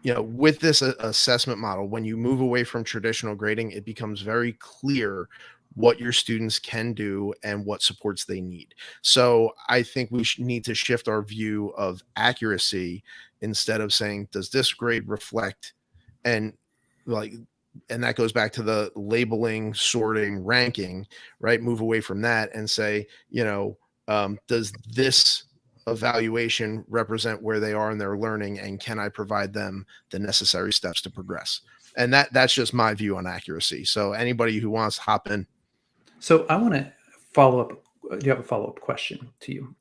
Speaker 1: you know, with this assessment model, when you move away from traditional grading, it becomes very clear what your students can do and what supports they need. So I think we need to shift our view of accuracy instead of saying, does this grade reflect, and like, and that goes back to the labeling, sorting, ranking, right? Move away from that and say, you know, does this evaluation represent where they are in their learning, and can I provide them the necessary steps to progress? And that's just my view on accuracy. So anybody who wants to hop in.
Speaker 2: So I want to do you have a follow-up question to you?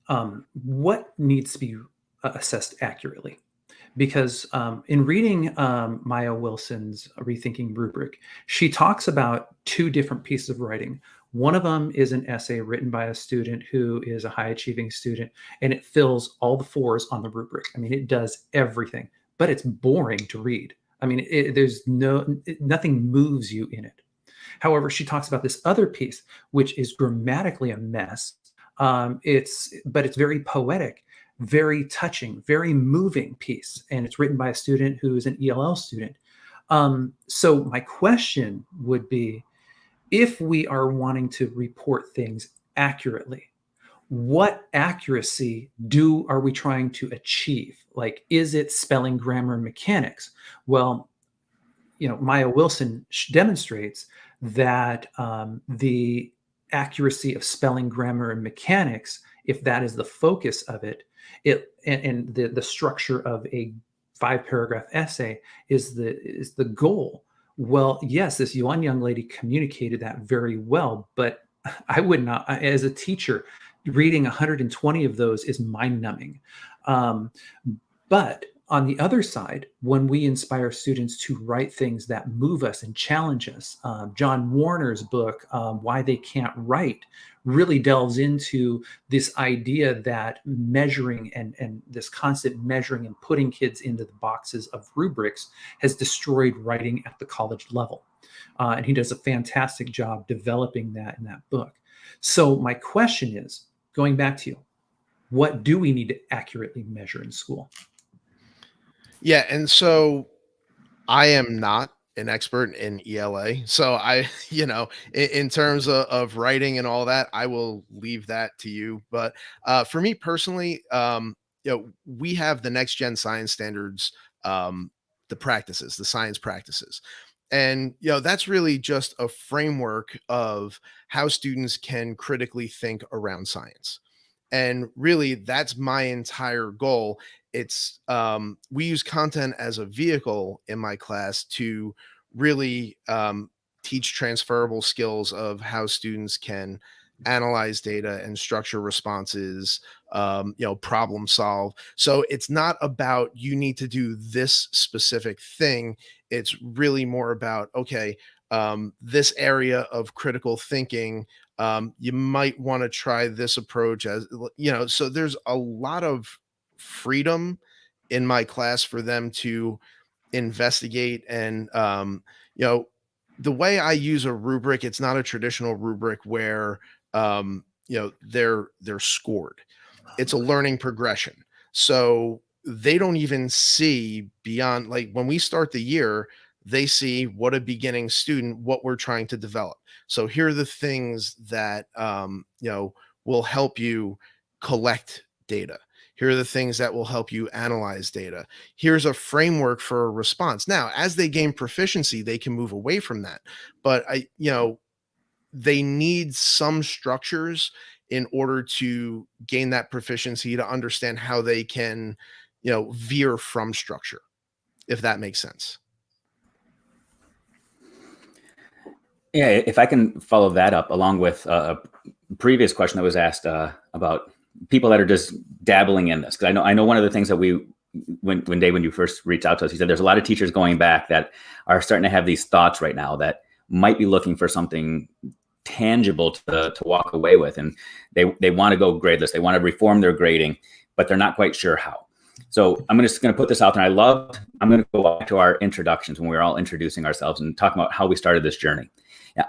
Speaker 2: What needs to be assessed accurately? Because in reading Maya Wilson's Rethinking Rubric, she talks about two different pieces of writing. One of them is an essay written by a student who is a high achieving student, and it fills all the fours on the rubric. I mean, it does everything, but it's boring to read. I mean, nothing moves you in it. However, she talks about this other piece, which is grammatically a mess. But it's very poetic, very touching, very moving piece. And it's written by a student who is an ELL student. So my question would be, if we are wanting to report things accurately, what accuracy are we trying to achieve? Like, is it spelling, grammar, and mechanics? Well, Maya Wilson demonstrates that the accuracy of spelling, grammar, and mechanics, if that is the focus of it, and the structure of a 5-paragraph essay is the goal. Well, yes, this one young lady communicated that very well, but I would not, as a teacher, reading 120 of those is mind-numbing. But on the other side, when we inspire students to write things that move us and challenge us, John Warner's book, Why They Can't Write, really delves into this idea that measuring and this constant measuring and putting kids into the boxes of rubrics has destroyed writing at the college level. And he does a fantastic job developing that in that book. So my question is, going back to you, what do we need to accurately measure in school?
Speaker 1: Yeah, and so I am not an expert in ELA. So in terms of writing and all that, I will leave that to you. But for me personally, we have the next gen science standards, the practices, the science practices. And, that's really just a framework of how students can critically think around science. And really, that's my entire goal. It's we use content as a vehicle in my class to really teach transferable skills of how students can analyze data and structure responses, problem solve. So it's not about you need to do this specific thing. It's really more about, okay, this area of critical thinking, you might want to try this approach so there's a lot of freedom in my class for them to investigate. And the way I use a rubric, it's not a traditional rubric where they're scored. It's a learning progression, so they don't even see beyond, like, when we start the year, they see what a beginning student, what we're trying to develop. So here are the things that will help you collect data. Here are the things that will help you analyze data. Here's a framework for a response. Now, as they gain proficiency, they can move away from that. But they need some structures in order to gain that proficiency, to understand how they can, veer from structure, if that makes sense.
Speaker 4: Yeah, if I can follow that up along with a previous question that was asked about people that are just dabbling in this, because I know one of the things that when you first reached out to us, he said there's a lot of teachers going back that are starting to have these thoughts right now that might be looking for something tangible to walk away with, and they want to go gradeless, they want to reform their grading, but they're not quite sure how. So I'm just going to put this out there. I'm going to go back to our introductions when we were all introducing ourselves and talking about how we started this journey.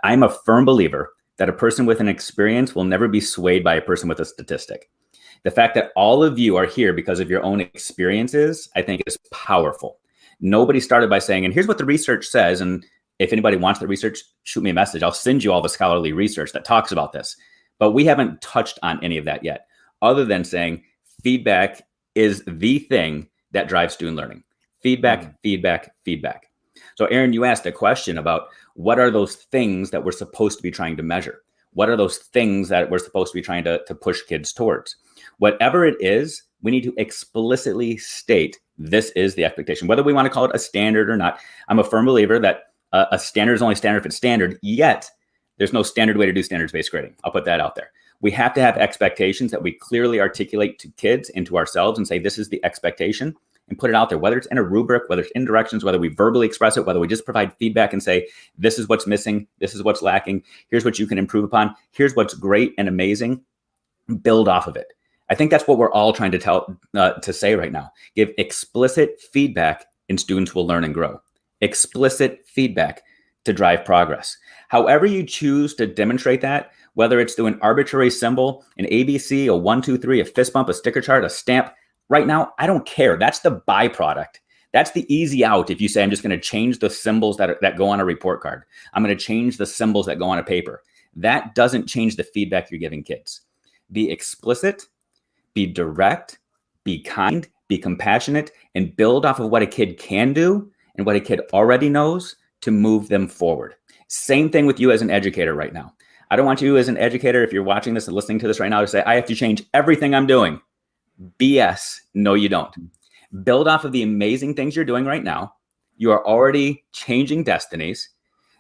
Speaker 4: I'm a firm believer that a person with an experience will never be swayed by a person with a statistic. The fact that all of you are here because of your own experiences, I think, is powerful. Nobody started by saying, and here's what the research says, and if anybody wants the research, shoot me a message. I'll send you all the scholarly research that talks about this. But we haven't touched on any of that yet, other than saying feedback is the thing that drives student learning. Feedback, feedback, feedback. So Aaron, you asked a question about what are those things that we're supposed to be trying to measure? What are those things that we're supposed to be trying to push kids towards? Whatever it is, we need to explicitly state this is the expectation, whether we want to call it a standard or not. I'm a firm believer that a standard is only standard if it's standard, yet There's no standard way to do standards-based grading. I'll put that out there. We have to have expectations that we clearly articulate to kids and to ourselves and say, this is the expectation, and put it out there, whether it's in a rubric, whether it's in directions, whether we verbally express it, whether we just provide feedback and say, this is what's missing, this is what's lacking, here's what you can improve upon, here's what's great and amazing, build off of it. I think that's what we're all trying to say right now. Give explicit feedback and students will learn and grow. Explicit feedback to drive progress. However you choose to demonstrate that, whether it's through an arbitrary symbol, an ABC, a 1, 2, 3, a fist bump, a sticker chart, a stamp, right now, I don't care. That's the byproduct. That's the easy out. If you say, I'm just going to change the symbols that go on a report card. I'm going to change the symbols that go on a paper. That doesn't change the feedback you're giving kids. Be explicit, be direct, be kind, be compassionate, and build off of what a kid can do and what a kid already knows to move them forward. Same thing with you as an educator right now. I don't want you as an educator, if you're watching this and listening to this right now, to say, I have to change everything I'm doing. BS. No, you don't. Build off of the amazing things you're doing right now. You are already changing destinies.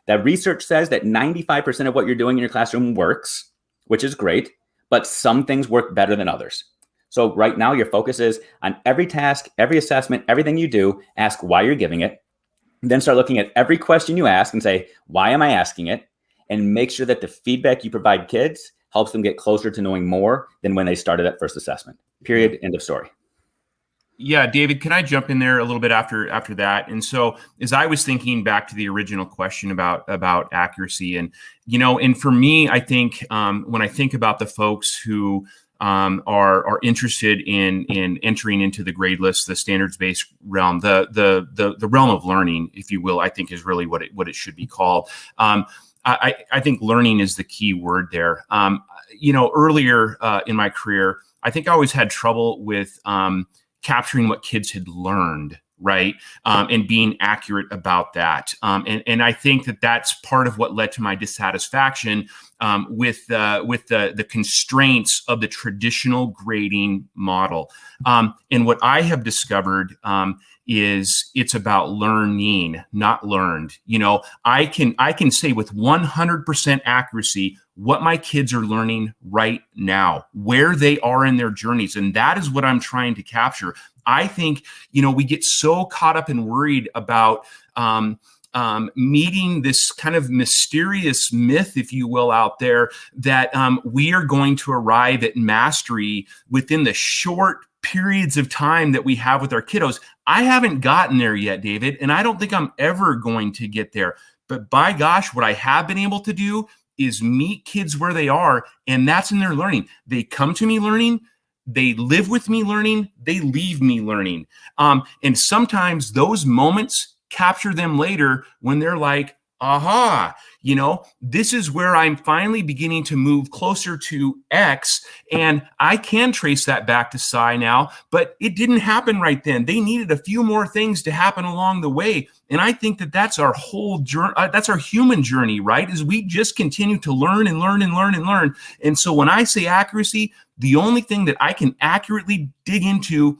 Speaker 4: That research says that 95% of what you're doing in your classroom works, which is great, but some things work better than others. So right now, your focus is on every task, every assessment, everything you do, ask why you're giving it. Then start looking at every question you ask and say, why am I asking it? And make sure that the feedback you provide kids helps them get closer to knowing more than when they started that first assessment. Period. End of story.
Speaker 7: Yeah, David, can I jump in there a little bit after that? And so as I was thinking back to the original question about accuracy, and, and for me, I think when I think about the folks who are interested in entering into the gradeless, the standards-based realm, the realm of learning, if you will, I think is really what it should be called. I think learning is the key word there. Earlier in my career, I think I always had trouble with capturing what kids had learned, right? And being accurate about that. And I think that's part of what led to my dissatisfaction with the constraints of the traditional grading model. And what I have discovered is it's about learning, not learned. I can say with 100% accuracy what my kids are learning right now, where they are in their journeys. And that is what I'm trying to capture. I think, we get so caught up and worried about meeting this kind of mysterious myth, if you will, out there that we are going to arrive at mastery within the short periods of time that we have with our kiddos. I haven't gotten there yet, David, and I don't think I'm ever going to get there. But by gosh, what I have been able to do is meet kids where they are, and that's in their learning. They come to me learning, they live with me learning, they leave me learning. And sometimes those moments capture them later when they're like, aha, this is where I'm finally beginning to move closer to X, and I can trace that back to Psi now, but it didn't happen right then. They needed a few more things to happen along the way. And I think that's our whole journey. That's our human journey, right? Is we just continue to learn and learn and learn and learn. And so when I say accuracy, the only thing that I can accurately dig into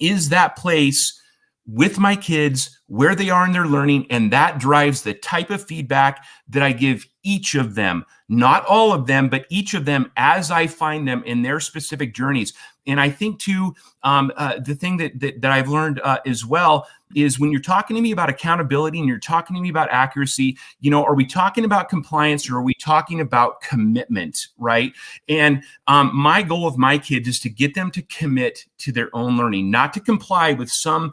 Speaker 7: is that place with my kids, where they are in their learning, and that drives the type of feedback that I give each of them, not all of them, but each of them as I find them in their specific journeys. And I think too, the thing that I've learned as well is when you're talking to me about accountability and you're talking to me about accuracy, are we talking about compliance or are we talking about commitment, right? And my goal with my kids is to get them to commit to their own learning, not to comply with some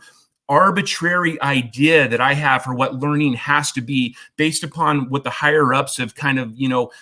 Speaker 7: arbitrary idea that I have for what learning has to be based upon what the higher ups have kind of,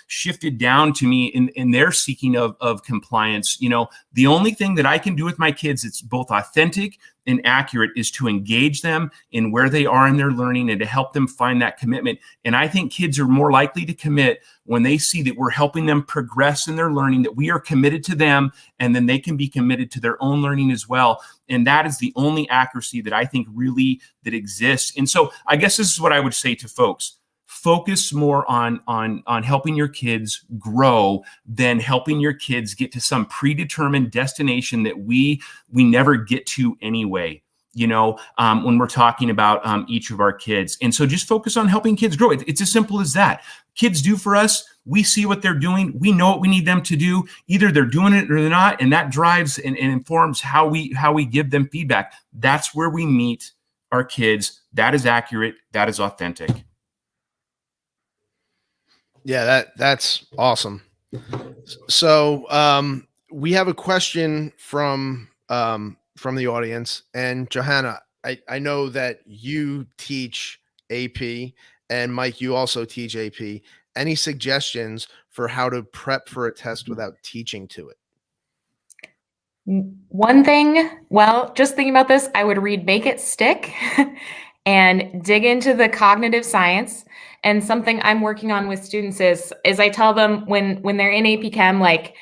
Speaker 7: shifted down to me in their seeking of compliance. The only thing that I can do with my kids, it's both authentic and accurate, is to engage them in where they are in their learning and to help them find that commitment. And I think kids are more likely to commit when they see that we're helping them progress in their learning, that we are committed to them, and then they can be committed to their own learning as well. And that is the only accuracy that I think really that exists. And so I guess this is what I would say to folks. Focus more on helping your kids grow than helping your kids get to some predetermined destination that we never get to anyway, when we're talking about each of our kids. And so just focus on helping kids grow. It's as simple as that. kids do for us. We see what they're doing. We know what we need them to do. Either they're doing it or they're not. And that drives and informs how we give them feedback. That's where we meet our kids. That is accurate. That is authentic.
Speaker 1: Yeah, that's awesome. So we have a question from the audience, and Johanna, I know that you teach AP, and Mike, you also teach AP. Any suggestions for how to prep for a test without teaching to it?
Speaker 5: One thing, well, just thinking about this, I would read Make It Stick and dig into the cognitive science. And something I'm working on with students is I tell them when they're in AP Chem, like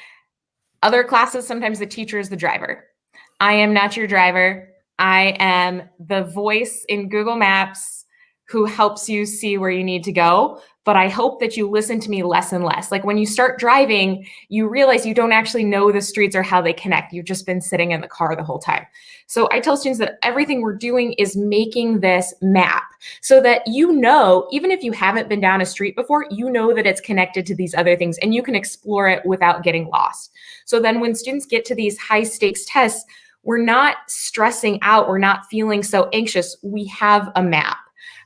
Speaker 5: other classes, sometimes the teacher is the driver. I am not your driver. I am the voice in Google Maps who helps you see where you need to go. But I hope that you listen to me less and less. Like when you start driving, you realize you don't actually know the streets or how they connect. You've just been sitting in the car the whole time. So I tell students that everything we're doing is making this map so that you know, even if you haven't been down a street before, you know that it's connected to these other things and you can explore it without getting lost. So then when students get to these high stakes tests, we're not stressing out. We're not feeling so anxious. We have a map.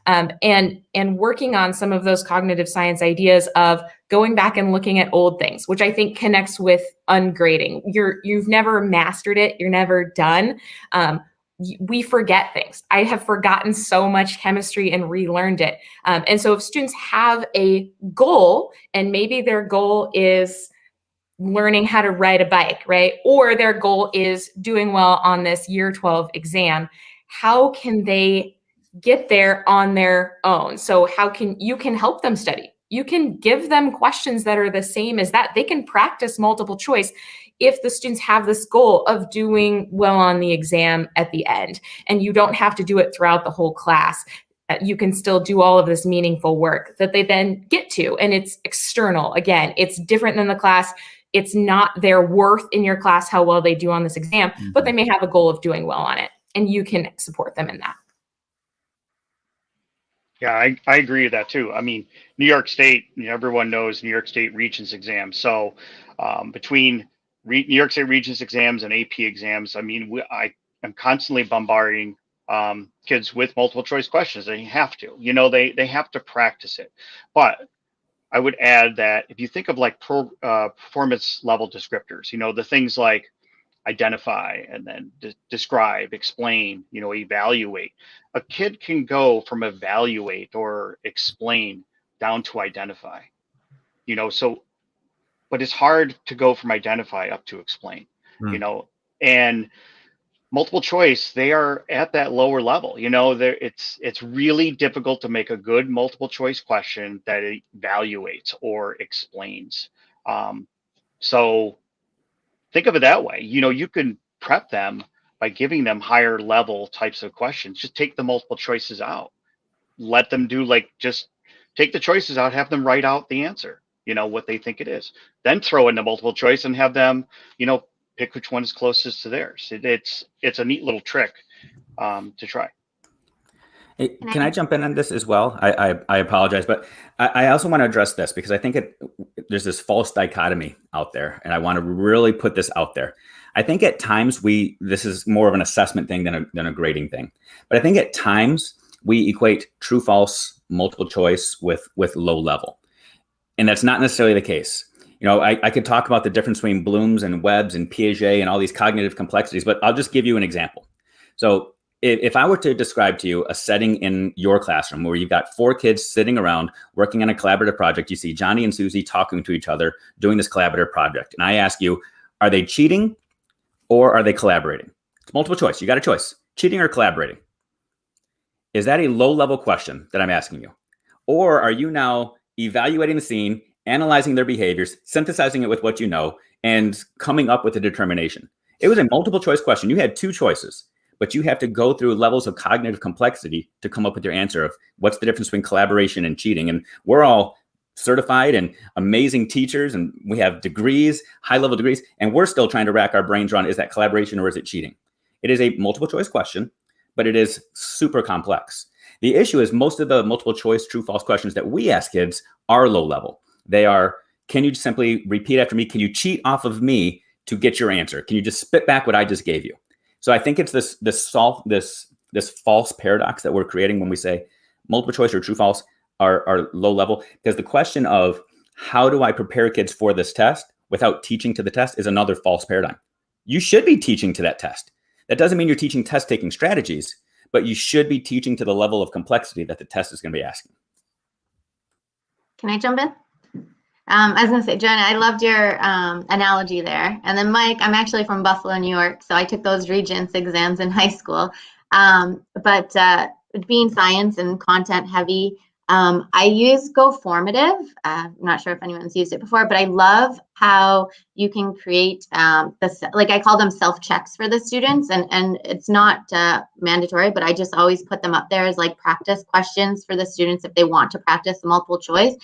Speaker 5: And working on some of those cognitive science ideas of going back and looking at old things, which I think connects with ungrading. You've never mastered it. You're never done. We forget things. I have forgotten so much chemistry and relearned it. And so if students have a goal, and maybe their goal is learning how to ride a bike, right? Or their goal is doing well on this year 12 exam, how can they get there on their own? So how can you help them study? You can give them questions that are the same as that. They can practice multiple choice if the students have this goal of doing well on the exam at the end. And you don't have to do it throughout the whole class. You can still do all of this meaningful work that they then get to. And it's external. Again, it's different than the class. It's not their worth in your class, how well they do on this exam, but they may have a goal of doing well on it. And you can support them in that.
Speaker 3: Yeah, I agree with that too. I mean, New York State, everyone knows New York State Regents exams. So between New York State Regents exams and AP exams, I mean, I am constantly bombarding kids with multiple choice questions. They have to, they have to practice it. But I would add that if you think of like performance level descriptors, the things like identify and then describe, explain, evaluate. A kid can go from evaluate or explain down to identify, but it's hard to go from identify up to explain, and multiple choice, they are at that lower level, it's really difficult to make a good multiple choice question that evaluates or explains. So think of it that way. You can prep them by giving them higher level types of questions. Just take the multiple choices out. Let them do just take the choices out, have them write out the answer, what they think it is. Then throw in the multiple choice and have them, pick which one is closest to theirs. It's a neat little trick to try.
Speaker 4: Hey, can I jump in on this as well? I apologize, but I also want to address this because I think there's this false dichotomy out there, and I want to really put this out there. I think at times this is more of an assessment thing than a grading thing, but I think at times we equate true, false, multiple choice with low level, and that's not necessarily the case. I could talk about the difference between Bloom's and Webb's and Piaget and all these cognitive complexities, but I'll just give you an example. So if I were to describe to you a setting in your classroom where you've got 4 kids sitting around working on a collaborative project, you see Johnny and Susie talking to each other, doing this collaborative project. And I ask you, are they cheating or are they collaborating? It's multiple choice. You got a choice, cheating or collaborating. Is that a low level question that I'm asking you? Or are you now evaluating the scene, analyzing their behaviors, synthesizing it with what you know, and coming up with a determination? It was a multiple choice question. You had 2 choices. But you have to go through levels of cognitive complexity to come up with your answer of what's the difference between collaboration and cheating. And we're all certified and amazing teachers, and we have degrees, high-level degrees, and we're still trying to rack our brains around, is that collaboration or is it cheating? It is a multiple choice question, but it is super complex. The issue is most of the multiple choice true false questions that we ask kids are low level. They are, can you simply repeat after me? Can you cheat off of me to get your answer? Can you just spit back what I just gave you? So I think it's this false paradox that we're creating when we say multiple choice or true false are low level, because the question of how do I prepare kids for this test without teaching to the test is another false paradigm. You should be teaching to that test. That doesn't mean you're teaching test taking strategies, but you should be teaching to the level of complexity that the test is going to be asking.
Speaker 6: Can I jump in? I was going to say, Joanna, I loved your analogy there. And then Mike, I'm actually from Buffalo, New York, so I took those Regents exams in high school. But being science and content heavy, I use GoFormative. I'm not sure if anyone's used it before, but I love how you can create like I call them self-checks for the students, and it's not mandatory, but I just always put them up there as like practice questions for the students if they want to practice the multiple choice.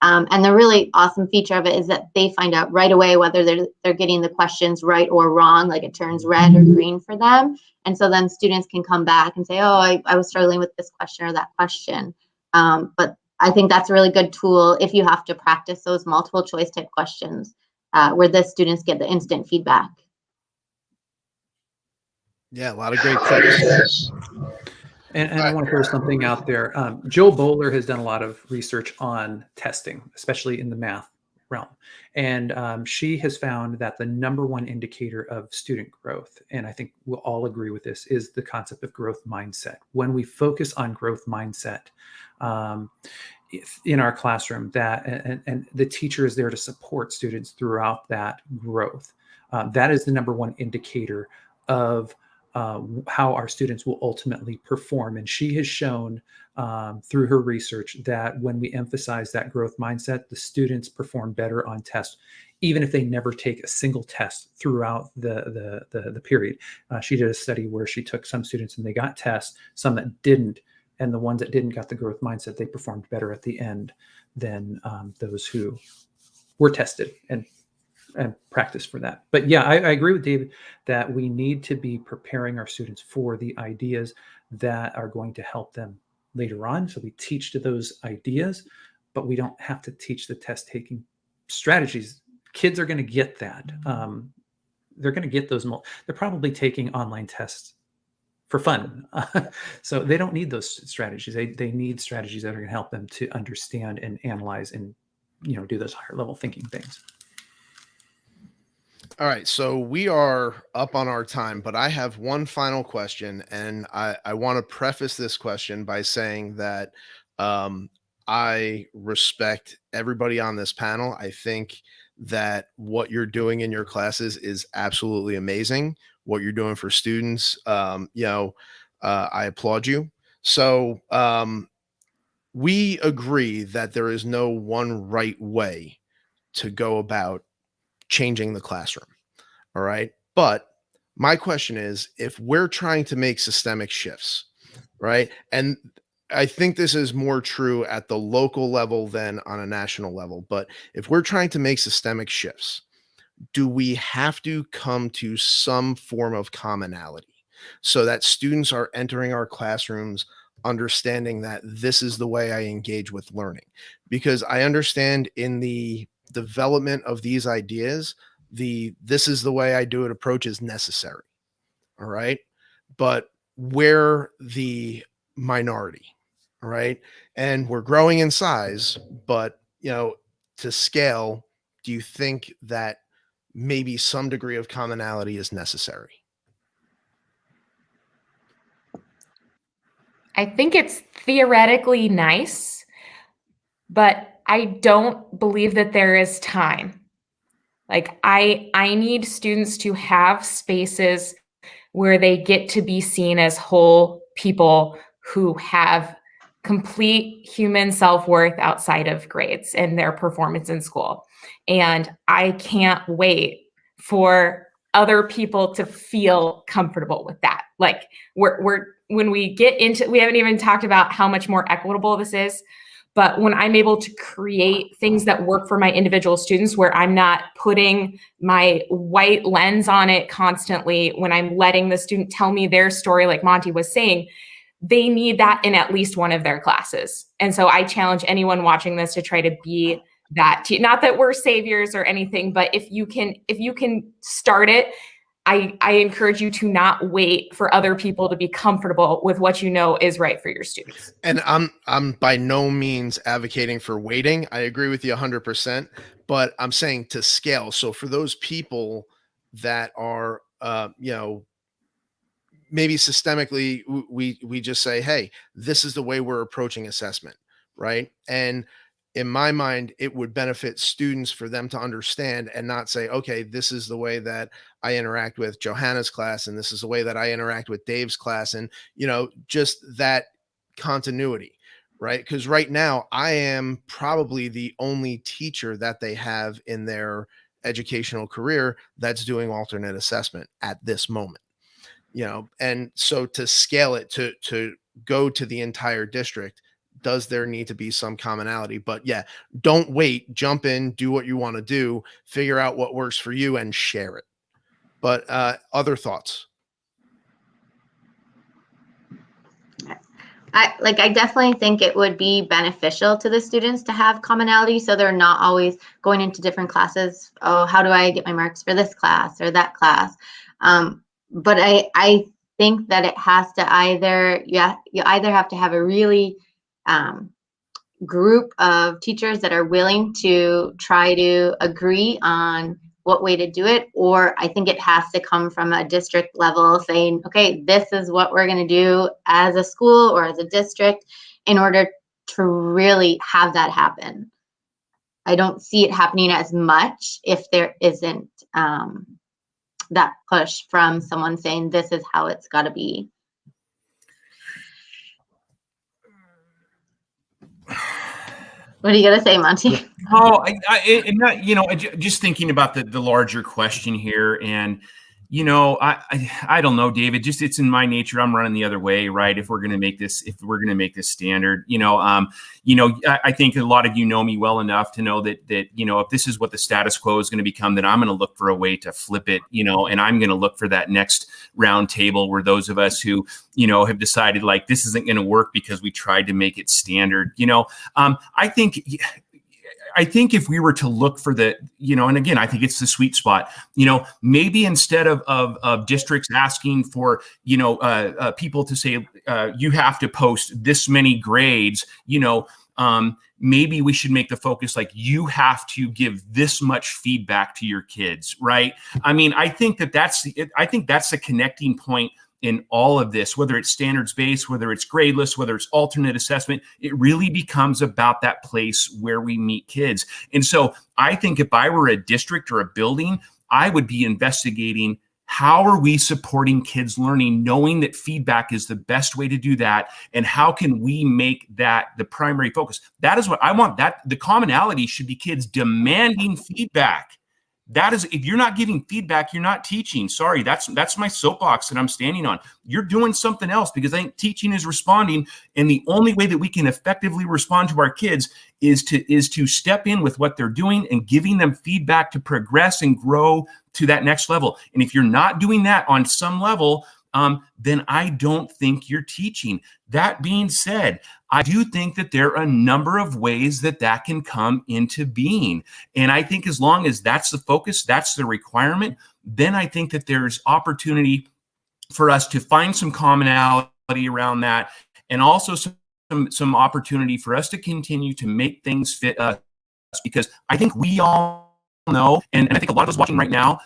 Speaker 6: And the really awesome feature of it is that they find out right away whether they're getting the questions right or wrong, like it turns red or green for them. And so then students can come back and say, oh, I was struggling with this question or that question. But I think that's a really good tool if you have to practice those multiple choice type questions where the students get the instant feedback.
Speaker 1: Yeah, a lot of great tips.
Speaker 2: And I want to throw something out there. Jill Bowler has done a lot of research on testing, especially in the math realm. And she has found that the number one indicator of student growth, and I think we'll all agree with this, is the concept of growth mindset. When we focus on growth mindset in our classroom, that and the teacher is there to support students throughout that growth, that is the number one indicator of how our students will ultimately perform. And she has shown through her research that when we emphasize that growth mindset, the students perform better on tests, even if they never take a single test throughout the period. She did a study where she took some students and they got tests, some that didn't, and the ones that didn't got the growth mindset, they performed better at the end than those who were tested and practice for that. But yeah, I agree with David that we need to be preparing our students for the ideas that are going to help them later on. So we teach to those ideas, but we don't have to teach the test taking strategies. Kids are going to get that. They're going to get those. They're probably taking online tests for fun. So they don't need those strategies. They need strategies that are going to help them to understand and analyze and, do those higher level thinking things.
Speaker 1: All right, so we are up on our time, but I have one final question, and I want to preface this question by saying that I respect everybody on this panel. I think that what you're doing in your classes is absolutely amazing. What you're doing for students, I applaud you. So we agree that there is no one right way to go about changing the classroom. All right. But my question is, if we're trying to make systemic shifts, right? And I think this is more true at the local level than on a national level. But if we're trying to make systemic shifts, do we have to come to some form of commonality so that students are entering our classrooms understanding that this is the way I engage with learning? Because I understand in the development of these ideas, this is the way I do it approach is necessary. All right. But we're the minority. All right. And we're growing in size, but to scale, do you think that maybe some degree of commonality is necessary?
Speaker 5: I think it's theoretically nice, but I don't believe that there is time. Like I need students to have spaces where they get to be seen as whole people who have complete human self-worth outside of grades and their performance in school. And I can't wait for other people to feel comfortable with that. Like when we get into, we haven't even talked about how much more equitable this is, but when I'm able to create things that work for my individual students, where I'm not putting my white lens on it constantly, when I'm letting the student tell me their story, like Monty was saying, they need that in at least one of their classes. And so I challenge anyone watching this to try to be that. Not that we're saviors or anything, but if you can start it, I encourage you to not wait for other people to be comfortable with what you know is right for your students.
Speaker 1: And I'm by no means advocating for waiting. I agree with you 100%, but I'm saying to scale. So for those people that are, maybe systemically, we just say, hey, this is the way we're approaching assessment, right? And in my mind, it would benefit students for them to understand and not say, okay, this is the way that I interact with Johanna's class, and this is the way that I interact with Dave's class, and just that continuity, right? Because right now I am probably the only teacher that they have in their educational career that's doing alternate assessment at this moment. And so to scale it to go to the entire district, does there need to be some commonality? But yeah, don't wait, jump in, do what you want to do, figure out what works for you and share it. But other thoughts?
Speaker 6: I definitely think it would be beneficial to the students to have commonality, so they're not always going into different classes. Oh, how do I get my marks for this class or that class? But I think that it has to you either have to have a really group of teachers that are willing to try to agree on what way to do it, or I think it has to come from a district level saying, okay, this is what we're going to do as a school or as a district in order to really have that happen. I don't see it happening as much if there isn't that push from someone saying this is how it's got to be. What are you gonna say, Monty?
Speaker 7: Oh, just thinking about the larger question here, and I don't know, David. Just it's in my nature. I'm running the other way, right? If we're gonna make this standard, I think a lot of you know me well enough to know that if this is what the status quo is going to become, then I'm going to look for a way to flip it, and I'm going to look for that next round table where those of us who have decided like this isn't going to work because we tried to make it standard. I think if we were to look for the, and again, I think it's the sweet spot, maybe instead of districts asking for, people to say, you have to post this many grades, maybe we should make the focus like you have to give this much feedback to your kids, right? I mean, I think that's the connecting point in all of this, whether it's standards-based, whether it's gradeless, whether it's alternate assessment, it really becomes about that place where we meet kids. And so I think if I were a district or a building, I would be investigating how are we supporting kids learning, knowing that feedback is the best way to do that, and how can we make that the primary focus? That is what I want. That the commonality should be kids demanding feedback. That is, if you're not giving feedback, you're not teaching. Sorry, that's my soapbox that I'm standing on. You're doing something else, because I think teaching is responding, and the only way that we can effectively respond to our kids is to step in with what they're doing and giving them feedback to progress and grow to that next level. And if you're not doing that on some level, then I don't think you're teaching. That being said, I do think that there are a number of ways that can come into being. And I think as long as that's the focus, that's the requirement, then I think that there's opportunity for us to find some commonality around that, and also some opportunity for us to continue to make things fit us. Because I think we all know, and I think a lot of us watching right now,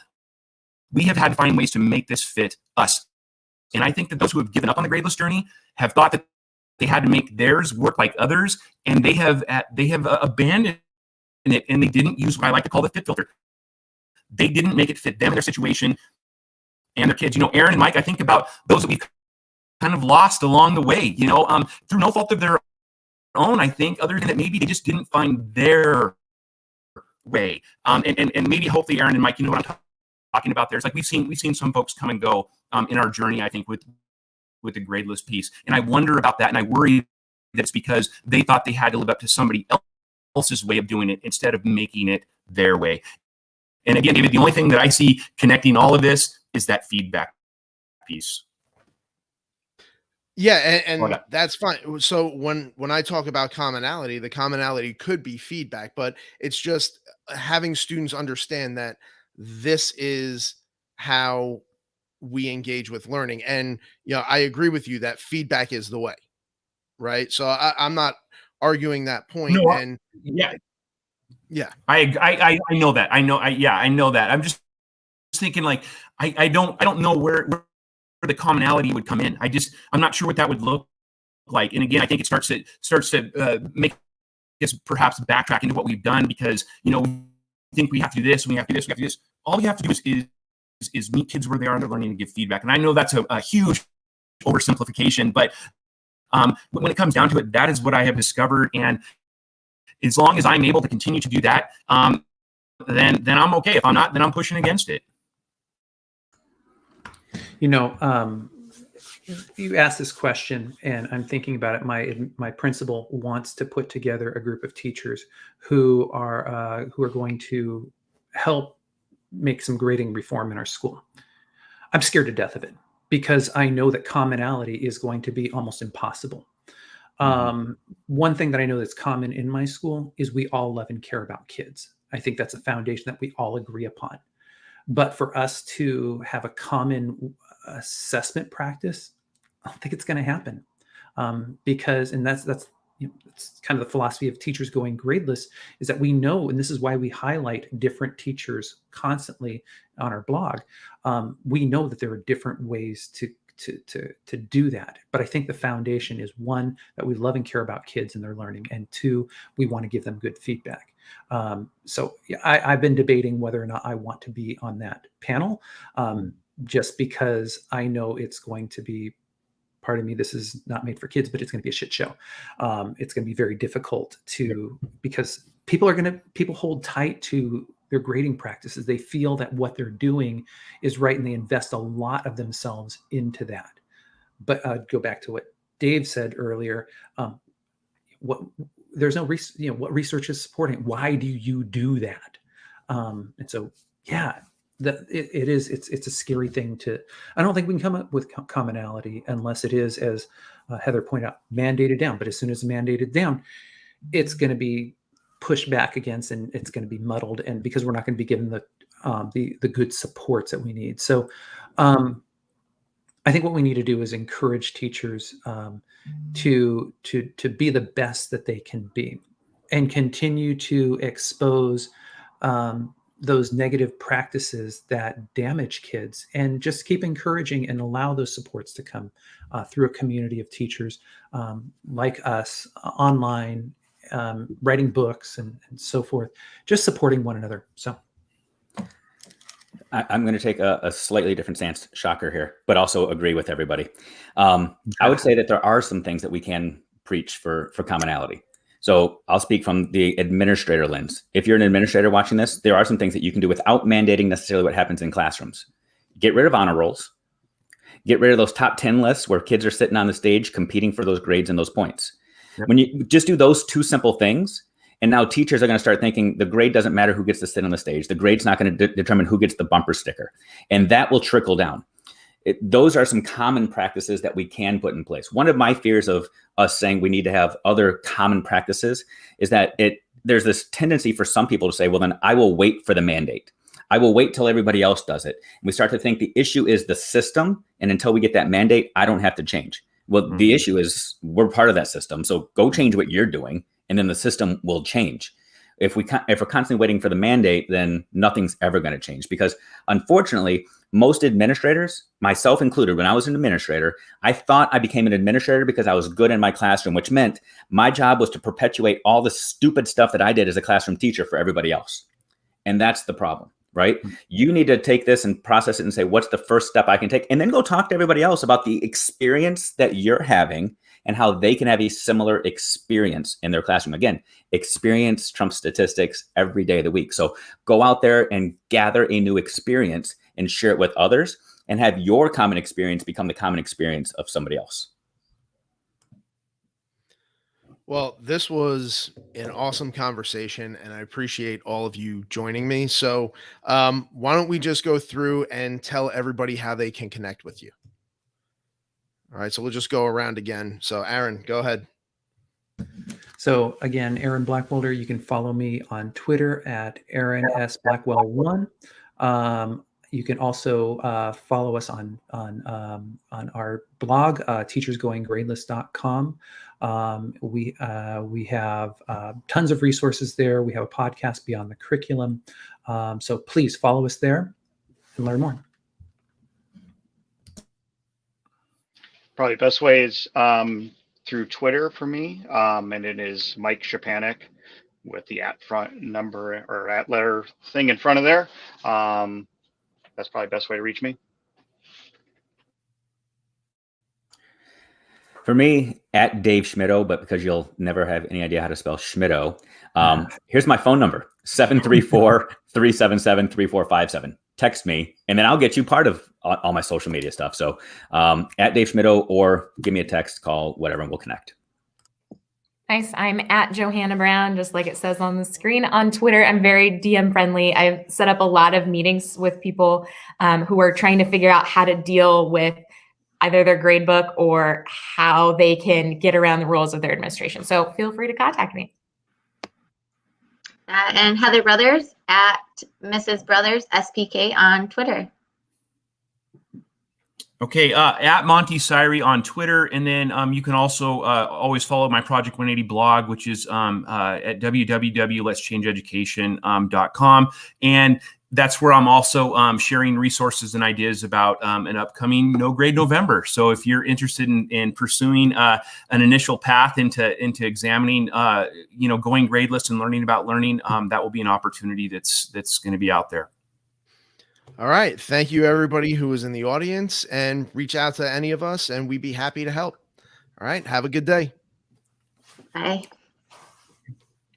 Speaker 7: we have had to find ways to make this fit us. And I think that those who have given up on the gradeless journey have thought that they had to make theirs work like others, and they have abandoned it, and they didn't use what I like to call the fit filter. They didn't make it fit them and their situation and their kids. Aaron and Mike, I think about those that we've kind of lost along the way, through no fault of their own, I think, other than that maybe they just didn't find their way. And maybe hopefully Aaron and Mike, you know what I'm talking about there. It's like we've seen some folks come and go in our journey, I think, with the gradeless piece. And I wonder about that, and I worry that it's because they thought they had to live up to somebody else's way of doing it instead of making it their way. And again, David, the only thing that I see connecting all of this is that feedback piece.
Speaker 1: Yeah,
Speaker 7: Hold
Speaker 1: and
Speaker 7: up.
Speaker 1: that's fine. So when I talk about commonality, the commonality could be feedback, but it's just having students understand that this is how we engage with learning. And I agree with you that feedback is the way, right? So I'm not arguing that point.
Speaker 7: No,
Speaker 1: And
Speaker 7: yeah,
Speaker 1: yeah,
Speaker 7: I know that. I know that. I'm just thinking like I don't know where the commonality would come in. I'm not sure what that would look like. And again, I think it starts to make us perhaps backtrack into what we've done because we think we have to do this, and we have to do this, we have to do this. All you have to do is meet kids where they are in their learning and give feedback. And I know that's a huge oversimplification, but when it comes down to it, that is what I have discovered. And as long as I'm able to continue to do that, then I'm okay. If I'm not, then I'm pushing against it.
Speaker 2: You asked this question, and I'm thinking about it. My principal wants to put together a group of teachers who are going to help make some grading reform in our school. I'm scared to death of it because I know that commonality is going to be almost impossible. One thing that I know that's common in my school is we all love and care about kids. I think that's a foundation that we all agree upon. But for us to have a common assessment practice, I don't think it's going to happen because, and that's it's kind of the philosophy of teachers going gradeless, is that we know, and this is why we highlight different teachers constantly on our blog. We know that there are different ways to do that. But I think the foundation is, one, that we love and care about kids and their learning, and two, we want to give them good feedback. So yeah, I've been debating whether or not I want to be on that panel, just because I know it's going to be, pardon me, this is not made for kids, but it's going to be a shit show. It's going to be very difficult because people hold tight to their grading practices. They feel that what they're doing is right, and they invest a lot of themselves into that. But go back to what Dave said earlier. There's no what research is supporting. Why do you do that? And so, yeah, it's a scary thing to. I don't think we can come up with commonality unless it is, as Heather pointed out, mandated down. But as soon as it's mandated down, it's going to be pushed back against, and it's going to be muddled, and because we're not going to be given the good supports that we need. So I think what we need to do is encourage teachers to be the best that they can be, and continue to expose those negative practices that damage kids, and just keep encouraging and allow those supports to come through a community of teachers like us, online, writing books and so forth, just supporting one another. So
Speaker 4: I'm going to take a slightly different stance, shocker here, but also agree with everybody. I would say that there are some things that we can preach for commonality. So I'll speak from the administrator lens. If you're an administrator watching this, there are some things that you can do without mandating necessarily what happens in classrooms. Get rid of honor rolls. Get rid of those top 10 lists where kids are sitting on the stage competing for those grades and those points. Yep. When you just do those two simple things, and now teachers are going to start thinking the grade doesn't matter who gets to sit on the stage. The grade's not going to determine who gets the bumper sticker. And that will trickle down. Those are some common practices that we can put in place. One of my fears of us saying we need to have other common practices is that there's this tendency for some people to say, well, then I will wait for the mandate. I will wait till everybody else does it. And we start to think the issue is the system. And until we get that mandate, I don't have to change. Well, the issue is we're part of that system. So go change what you're doing, and then the system will change. If we're constantly waiting for the mandate, then nothing's ever going to change, because unfortunately, most administrators, myself included, when I was an administrator, I thought I became an administrator because I was good in my classroom, which meant my job was to perpetuate all the stupid stuff that I did as a classroom teacher for everybody else. And that's the problem, right? You need to take this and process it and say, what's the first step I can take? And then go talk to everybody else about the experience that you're having and how they can have a similar experience in their classroom. Again, experience trumps statistics every day of the week. So go out there and gather a new experience and share it with others, and have your common experience become the common experience of somebody else.
Speaker 1: Well, this was an awesome conversation, and I appreciate all of you joining me. So why don't we just go through and tell everybody how they can connect with you? All right, so we'll just go around again. So Aaron, go ahead.
Speaker 2: So again, Aaron Blackwelder, you can follow me on Twitter at Aaron S. Blackwell1. You can also follow us on our blog, teachersgoinggradeless.com. We have tons of resources there. We have a podcast, Beyond the Curriculum. So please follow us there and learn more.
Speaker 3: Probably the best way is through Twitter for me, and it is Mike Shapanik with the @ front number or @ letter thing in front of there. That's probably the best way to reach me.
Speaker 4: For me, at Dave Schmittou, but because you'll never have any idea how to spell Schmittou, here's my phone number, 734-377-3457. Text me, and then I'll get you part of all my social media stuff. So at Dave Schmittou, or give me a text, call, whatever, and we'll connect.
Speaker 5: Nice. I'm at Johanna Brown, just like it says on the screen. On Twitter, I'm very DM friendly. I've set up a lot of meetings with people who are trying to figure out how to deal with either their gradebook or how they can get around the rules of their administration. So feel free to contact me.
Speaker 6: And Heather Brothers at Mrs. Brothers SPK on Twitter.
Speaker 7: Okay, at Monty Syrie on Twitter, and then you can also always follow my Project 180 blog, which is at www.letschangeeducation.com, and that's where I'm also sharing resources and ideas about an upcoming No Grade November. So if you're interested in pursuing an initial path into examining, going gradeless and learning about learning, that will be an opportunity that's going to be out there.
Speaker 1: All right. Thank you, everybody who was in the audience, and reach out to any of us and we'd be happy to help. All right. Have a good day.
Speaker 6: Bye.